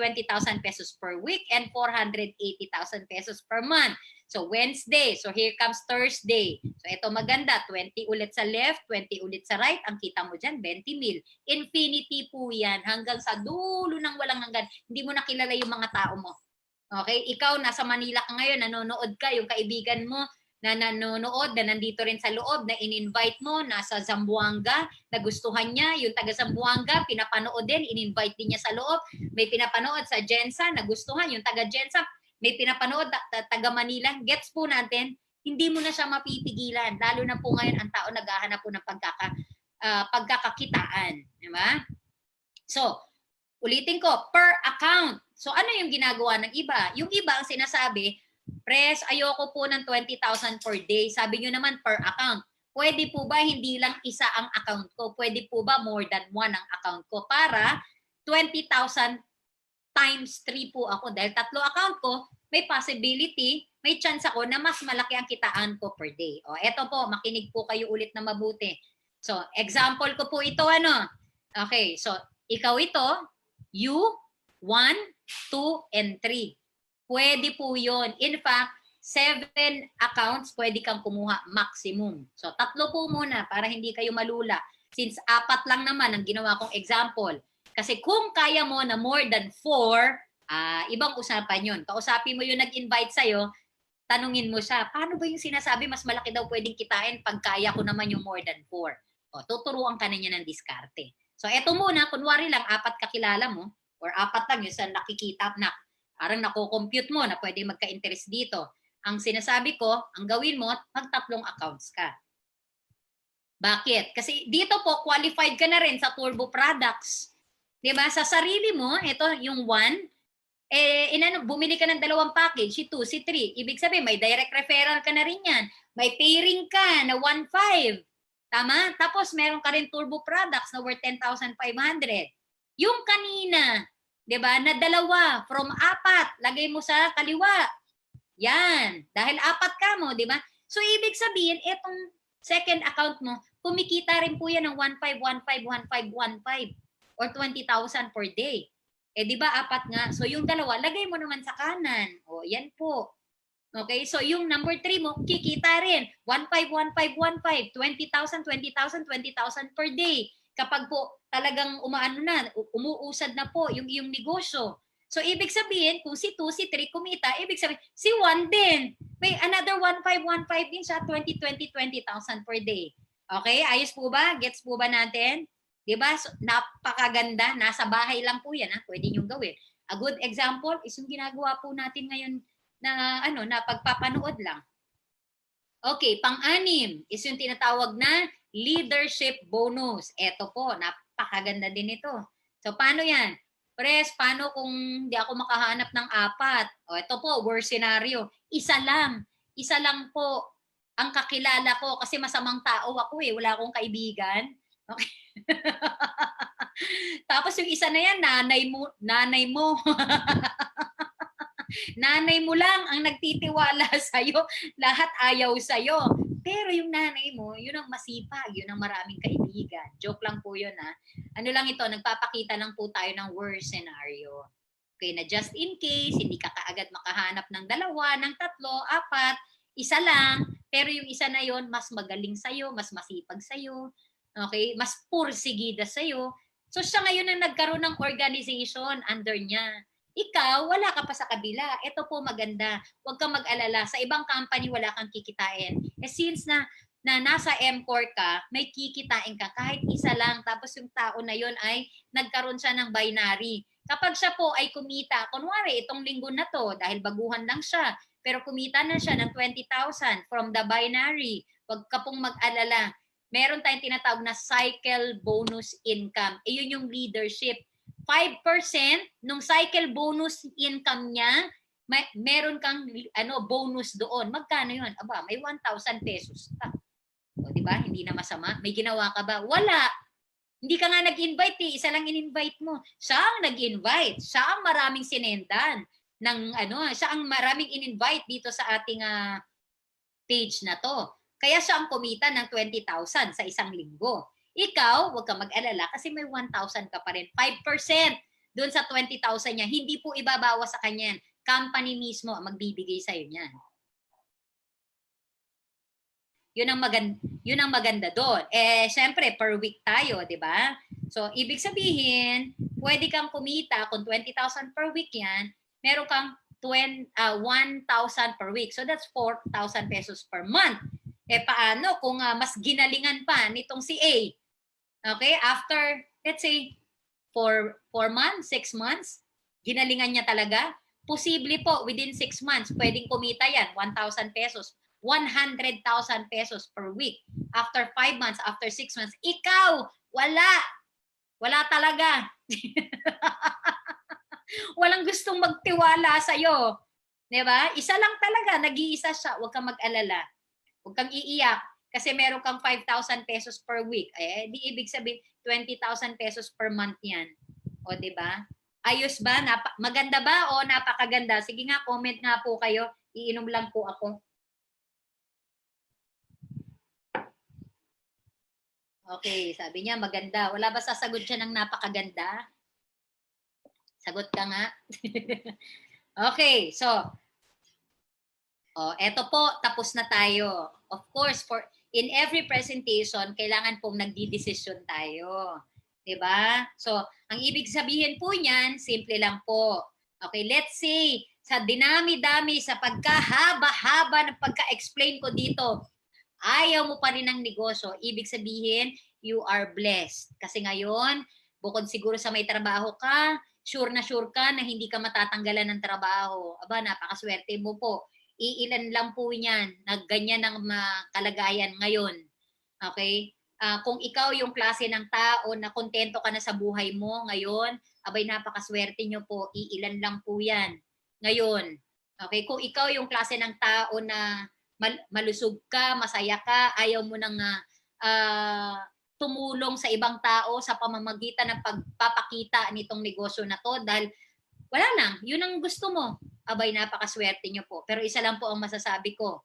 pesos per week and 480,000 pesos per month. So, Wednesday. So, here comes Thursday. So, ito maganda. 20 ulit sa left, 20 ulit sa right. Ang kita mo dyan, 20 mil. Infinity po yan. Hanggang sa dulo ng walang hanggan. Hindi mo nakilala yung mga tao mo. Okay? Ikaw, nasa Manila ka ngayon, nanonood ka, yung kaibigan mo, na nanonood, na nandito rin sa loob, na in-invite mo, nasa Zamboanga, nagustuhan niya, yung taga Zamboanga, pinapanood din, in-invite din niya sa loob, may pinapanood sa Jensa, nagustuhan, yung taga Jensa, may pinapanood, taga Manila, gets po natin, hindi mo na siya mapipigilan, lalo na po ngayon ang tao naghahanap po ng pagkakakitaan. Diba? So, ulitin ko, per account. So, ano yung ginagawa ng iba? Yung iba ang sinasabi, Pres, ayoko po ng 20,000 per day. Sabi nyo naman per account. Pwede po ba hindi lang isa ang account ko? Pwede po ba more than one ang account ko? Para 20,000 times 3 po ako. Dahil 3 account ko, may possibility, may chance ako na mas malaki ang kitaan ko per day. O, eto po, makinig po kayo ulit na mabuti. So, example ko po ito, ano? Okay, so, ikaw ito, you, 1, 2, and 3. Pwede po yun. In fact, 7 accounts pwede kang kumuha maximum. So, 3 po muna para hindi kayo malula. Since 4 lang naman ang ginawa kong example. Kasi kung kaya mo na more than 4, ibang usapan yun. Kausapin mo yung nag-invite sa'yo, tanungin mo siya, paano ba yung sinasabi mas malaki daw pwedeng kitain pag kaya ko naman yung more than 4? O, tuturuan ka na niya ng diskarte. So, eto muna, kunwari lang, 4 kakilala mo, or 4 lang yung sa nakikita na parang nako-compute mo na pwede magka-interest dito. Ang sinasabi ko, ang gawin mo, mag-3 accounts ka. Bakit? Kasi dito po, qualified ka na rin sa Turbo Products. Diba? Sa sarili mo, ito yung 1, bumili ka ng 2 package, si 2, si 3. Ibig sabihin, may direct referral ka na rin yan. May pairing ka na 1.5. Tama? Tapos meron ka rin Turbo Products na worth 10,500. Yung kanina, diba? Na 2, from 4, lagay mo sa kaliwa. Yan. Dahil 4 ka mo, diba? So, ibig sabihin, itong second account mo, kumikita rin po yan ng 1.5, 1.5, 1.5, 1.5 or 20,000 per day. Diba, 4 nga. So, yung 2, lagay mo naman sa kanan. O, yan po. Okay? So, yung number 3 mo, kikita rin. 1.5, 1.5, 1.5, 20,000, 20,000, 20,000 per day. Kapag po talagang umuusad na po yung iyong negosyo. So, ibig sabihin, kung si 2, si 3 kumita, ibig sabihin, si 1 din. May another 1.5, 1.5 din siya, 20, 20, 20,000 per day. Okay? Ayos po ba? Gets po ba natin? Diba? So, napakaganda. Nasa bahay lang po yan. Pwede nyo gawin. A good example is yung ginagawa po natin ngayon na, na pagpapanood lang. Okay, pang-6 is yung tinatawag na leadership bonus. Ito po, napakaganda din ito. So, paano yan? Pres, paano kung hindi ako makahanap ng 4? O, ito po, worst scenario. Isa lang po ang kakilala ko kasi masamang tao ako wala akong kaibigan. Okay. Tapos yung isa na yan, nanay mo. Nanay mo lang ang nagtitiwala sa'yo. Lahat ayaw sa'yo. Pero yung nanay mo, yun ang masipag, yun ang maraming kaibigan. Joke lang po yun Ano lang ito, nagpapakita lang po tayo ng worst scenario. Okay, na just in case, hindi ka kaagad makahanap ng 2, ng 3, 4, isa lang, pero yung isa na yon mas magaling sa'yo, mas masipag sa'yo, okay, mas pursigida sa'yo. So siya ngayon ang nagkaroon ng organization under niya. Ikaw, wala ka pa sa kabila. Ito po maganda. Huwag kang mag-alala. Sa ibang company, wala kang kikitain. Since na nasa MCOR ka, may kikitain ka kahit isa lang. Tapos yung tao na yon ay nagkaroon siya ng binary. Kapag siya po ay kumita, kunwari itong linggo na to, dahil baguhan lang siya, pero kumita na siya ng 20,000 from the binary, huwag ka pong mag-alala. Meron tayong tinatawag na cycle bonus income. Yun yung leadership. 5% nung cycle bonus income niya, meron kang bonus doon. Magkano yun? Aba, may 1,000 pesos ka. O, di ba? Hindi na masama. May ginawa ka ba? Wala. Hindi ka nga nag-invite eh. Isa lang in-invite mo. Siya ang nag-invite. Siya ang maraming sinendan ng siya ang maraming in-invite dito sa ating page na to. Kaya siya ang kumita ng 20,000 sa isang linggo. Ikaw, huwag ka mag-alala kasi may 1,000 ka pa rin. 5% doon sa 20,000 niya, hindi po ibabawas sa kanya. Company mismo ang magbibigay sa'yo niyan. Yun ang maganda doon. Syempre, per week tayo, di ba? So, ibig sabihin, pwede kang kumita, kung 20,000 per week yan, meron kang 1,000 per week. So, that's 4,000 pesos per month. Paano kung mas ginalingan pa nitong si A? Okay? After, let's say, 4 months, 6 months, ginalingan niya talaga. Posible po, within 6 months, pwedeng kumita yan, 1,000 pesos. 100,000 pesos per week. After 5 months, after 6 months, ikaw, wala. Wala talaga. Walang gustong magtiwala sa'yo. Diba? Isa lang talaga, nag-iisa siya. Huwag kang mag-alala. Huwag kang iiyak kasi meron kang 5,000 pesos per week. Di ibig sabihin, 20,000 pesos per month yan. O, diba? Ayos ba? Maganda ba o napakaganda? Sige nga, comment nga po kayo. Iinom lang po ako. Okay, sabi niya maganda. Wala ba sasagot siya ng napakaganda? Sagot ka nga. Okay, so eto po, tapos na tayo. Of course, in every presentation, kailangan pong nagdidesisyon tayo. 'Di ba? So, ang ibig sabihin po niyan, simple lang po. Okay, let's say, sa dinami-dami, sa pagkahaba-haba ng pagka-explain ko dito, ayaw mo pa rin ng negosyo, ibig sabihin, you are blessed. Kasi ngayon, bukod siguro sa may trabaho ka, sure ka na hindi ka matatanggalan ng trabaho. Aba, napakaswerte mo po. Iilan lang po yan na ganyan ang kalagayan ngayon. Okay? Kung ikaw yung klase ng tao na kontento ka na sa buhay mo ngayon, abay, napakaswerte nyo po. Iilan lang po yan ngayon. Okay? Kung ikaw yung klase ng tao na malusog ka, masaya ka, ayaw mo nang tumulong sa ibang tao sa pamamagitan ng pagpapakita nitong negosyo na to dahil wala lang, yun ang gusto mo. Abay, napakaswerte nyo po. Pero isa lang po ang masasabi ko.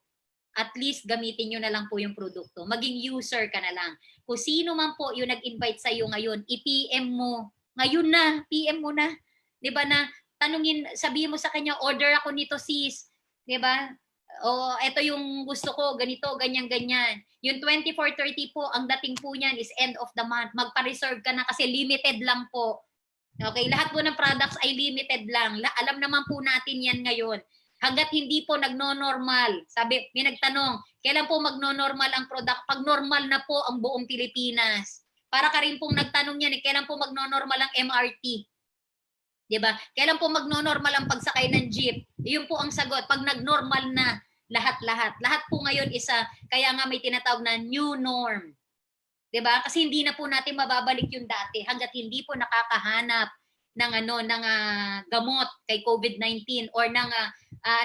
At least gamitin nyo na lang po yung produkto. Maging user ka na lang. Kung sino man po yung nag-invite sa iyo ngayon, i-PM mo. Ngayon na, PM mo na. 'Di ba na tanungin, sabihin mo sa kanya, order ako nito sis. 'Di ba? O ito yung gusto ko, ganito, ganyan. Yung 24-30 po, ang dating po niyan is end of the month. Magpa-reserve ka na kasi limited lang po. Okay, lahat po ng products ay limited lang. Alam naman po natin yan ngayon. Hanggat hindi po nagno-normal. Sabi, may nagtanong, kailan po magno-normal ang product? Pag normal na po ang buong Pilipinas. Para ka rin pong nagtanong yan, kailan po magno-normal ang MRT? Diba? Kailan po magno-normal ang pagsakay ng jeep? Yun po ang sagot. Pag nag-normal na lahat-lahat. Lahat po ngayon isa, kaya nga may tinatawag na new norm. Diba? Kasi hindi na po natin mababalik yung dati hanggat hindi po nakakahanap ng gamot kay COVID-19 or ng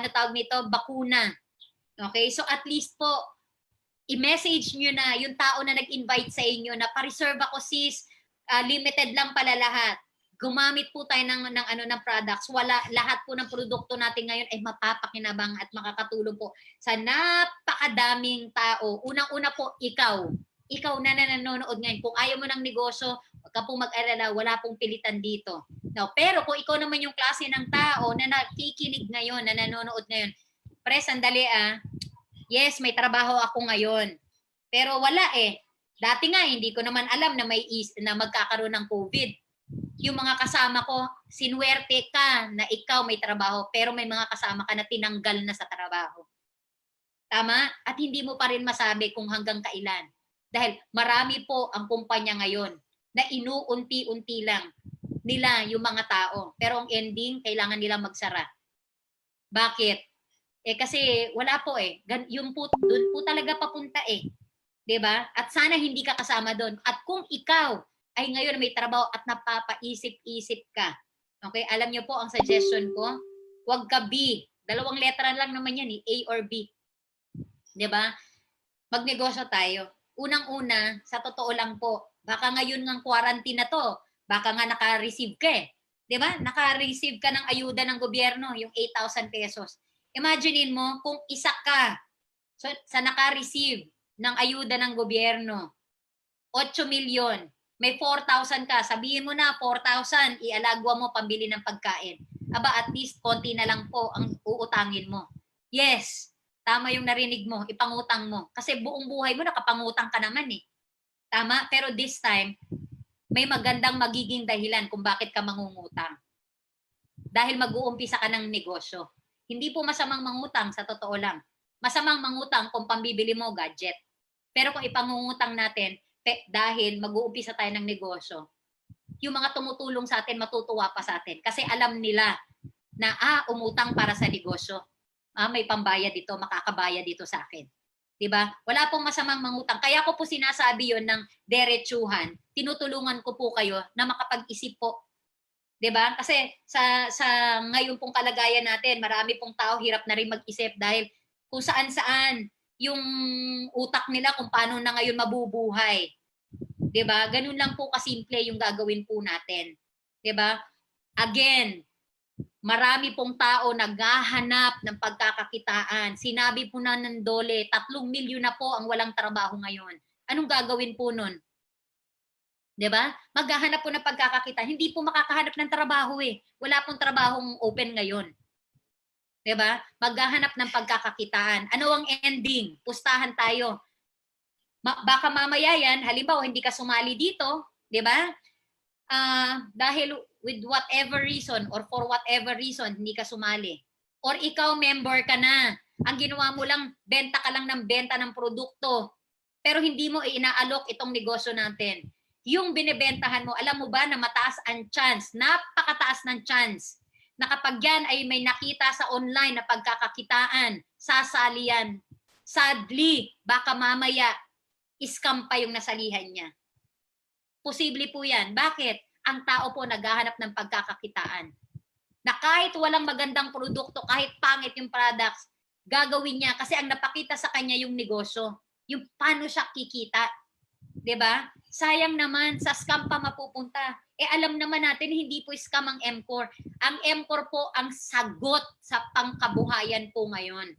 tawag nito, bakuna. Okay? So at least po i-message niyo na yung tao na nag-invite sa inyo na pa-reserve ako sis, limited lang pala lahat. Gumamit po tayo ng products. Lahat po ng produkto natin ngayon ay mapapakinabang at makakatulong po sa napakadaming tao. Unang-una po, ikaw na nanonood ngayon. Kung ayaw mo ng negosyo, huwag ka pong mag-alala, wala pong pilitan dito. No, pero kung ikaw naman yung klase ng tao na nakikinig ngayon, na nanonood ngayon, pre, sandali yes, may trabaho ako ngayon. Pero wala eh. Dati nga, hindi ko naman alam na magkakaroon ng COVID. yung mga kasama ko, sinuwerte ka na ikaw may trabaho, pero may mga kasama ka na tinanggal na sa trabaho. Tama? At hindi mo pa rin masabi kung hanggang kailan. Dahil marami po ang kumpanya ngayon na inuunti-unti lang nila yung mga tao. Pero ang ending, kailangan nilang magsara. Bakit? Kasi wala po Yun po, doon po talaga papunta 'Di ba? At sana hindi ka kasama doon. At kung ikaw ay ngayon may trabaho at napapaisip-isip ka, okay, alam niyo po ang suggestion ko, huwag ka B. 2 letra lang naman yan A or B. 'Di ba? Magnegosyo tayo. Unang-una, sa totoo lang po, baka ngayon ng quarantine na to, baka nga naka-receive ka 'Di ba? Naka-receive ka ng ayuda ng gobyerno, yung 8,000 pesos. Imaginein mo kung isa ka sa naka-receive ng ayuda ng gobyerno, 8 milyon, may 4,000 ka, sabihin mo na 4,000, ialagwa mo pambili ng pagkain. Aba, at least konti na lang po ang uutangin mo. Yes, tama yung narinig mo, ipangutang mo. Kasi buong buhay mo nakapangutang ka naman Tama? Pero this time, may magandang magiging dahilan kung bakit ka mangungutang. Dahil mag-uumpisa ka ng negosyo. Hindi po masamang mangutang, sa totoo lang. Masamang mangutang kung pambibili mo gadget. Pero kung ipangungutang natin, dahil mag-uumpisa tayo ng negosyo, yung mga tumutulong sa atin, matutuwa pa sa atin. Kasi alam nila na, umutang para sa negosyo. May pambayad dito, makakabayad dito sa akin. Diba? Wala pong masamang mangutang. Kaya ko po sinasabi yon ng derechuhan. Tinutulungan ko po kayo na makapag-isip po. Diba? Kasi sa ngayon pong kalagayan natin, marami pong tao hirap na rin mag-isip dahil kung saan-saan yung utak nila kung paano na ngayon mabubuhay. 'Di ba? Ganun lang po kasimple yung gagawin po natin. 'Di ba? Again, marami pong tao naghahanap ng pagkakakitaan. Sinabi po na ng Dole, 3 milyon na po ang walang trabaho ngayon. Anong gagawin po nun? 'Di ba? Maghahanap po ng pagkakakitaan. Hindi po makakahanap ng trabaho Wala pong trabahong open ngayon. 'Di ba? Maghahanap ng pagkakakitaan. Ano ang ending? Pustahan tayo. Baka mamaya yan, halimbawa hindi ka sumali dito, 'di ba? Dahil with whatever reason or for whatever reason hindi ka sumali. Or ikaw member ka na. Ang ginawa mo lang, benta ka lang ng benta ng produkto. Pero hindi mo inaalok itong negosyo natin. Yung binebentahan mo, alam mo ba na mataas ang chance, napakataas ng chance na kapag yan ay may nakita sa online na pagkakakitaan, sasali yan. Sadly, baka mamaya, scam pa yung nasalihan niya. Posible po yan. Bakit? Ang tao po naghahanap ng pagkakakitaan. Na kahit walang magandang produkto, kahit pangit yung products, gagawin niya kasi ang napakita sa kanya yung negosyo. Yung paano siya kikita. 'Di ba? Sayang naman, sa scam pa mapupunta. Alam naman natin, hindi po scam ang M-Core. Ang M-Core po ang sagot sa pangkabuhayan po ngayon.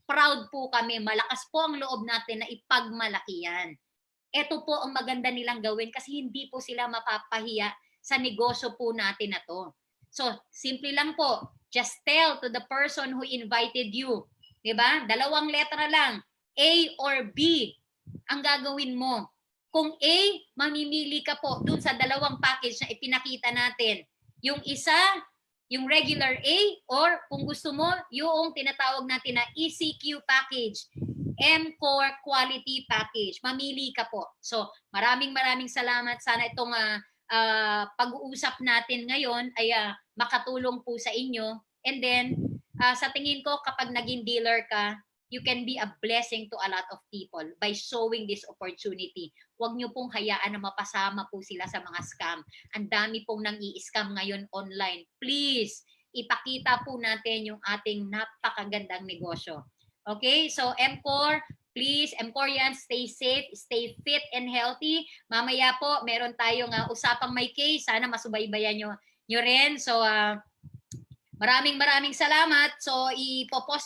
Proud po kami, malakas po ang loob natin na ipagmalaki yan. Ito po ang maganda nilang gawin kasi hindi po sila mapapahiya sa negosyo po natin na to. So, simple lang po, just tell to the person who invited you. 'Di ba? 2 letra lang, A or B ang gagawin mo. Kung A, mamimili ka po dun sa 2 package na ipinakita natin. Yung isa, yung regular A, or kung gusto mo, yung tinatawag natin na ECQ package, M-Core Quality Package. Mamili ka po. So, maraming salamat. Sana itong pag-uusap natin ngayon ay makatulong po sa inyo. And then, sa tingin ko, kapag naging dealer ka, you can be a blessing to a lot of people by showing this opportunity. Huwag niyo pong hayaan na mapasama po sila sa mga scam. Ang dami pong nang-i-scam ngayon online. Please, ipakita po natin yung ating napakagandang negosyo. Okay? So, M-Core, please, M-Coreans, stay safe, stay fit and healthy. Mamaya po, meron tayong usapang may case. Sana masubaybayan nyo rin. So, maraming salamat. So, ipopost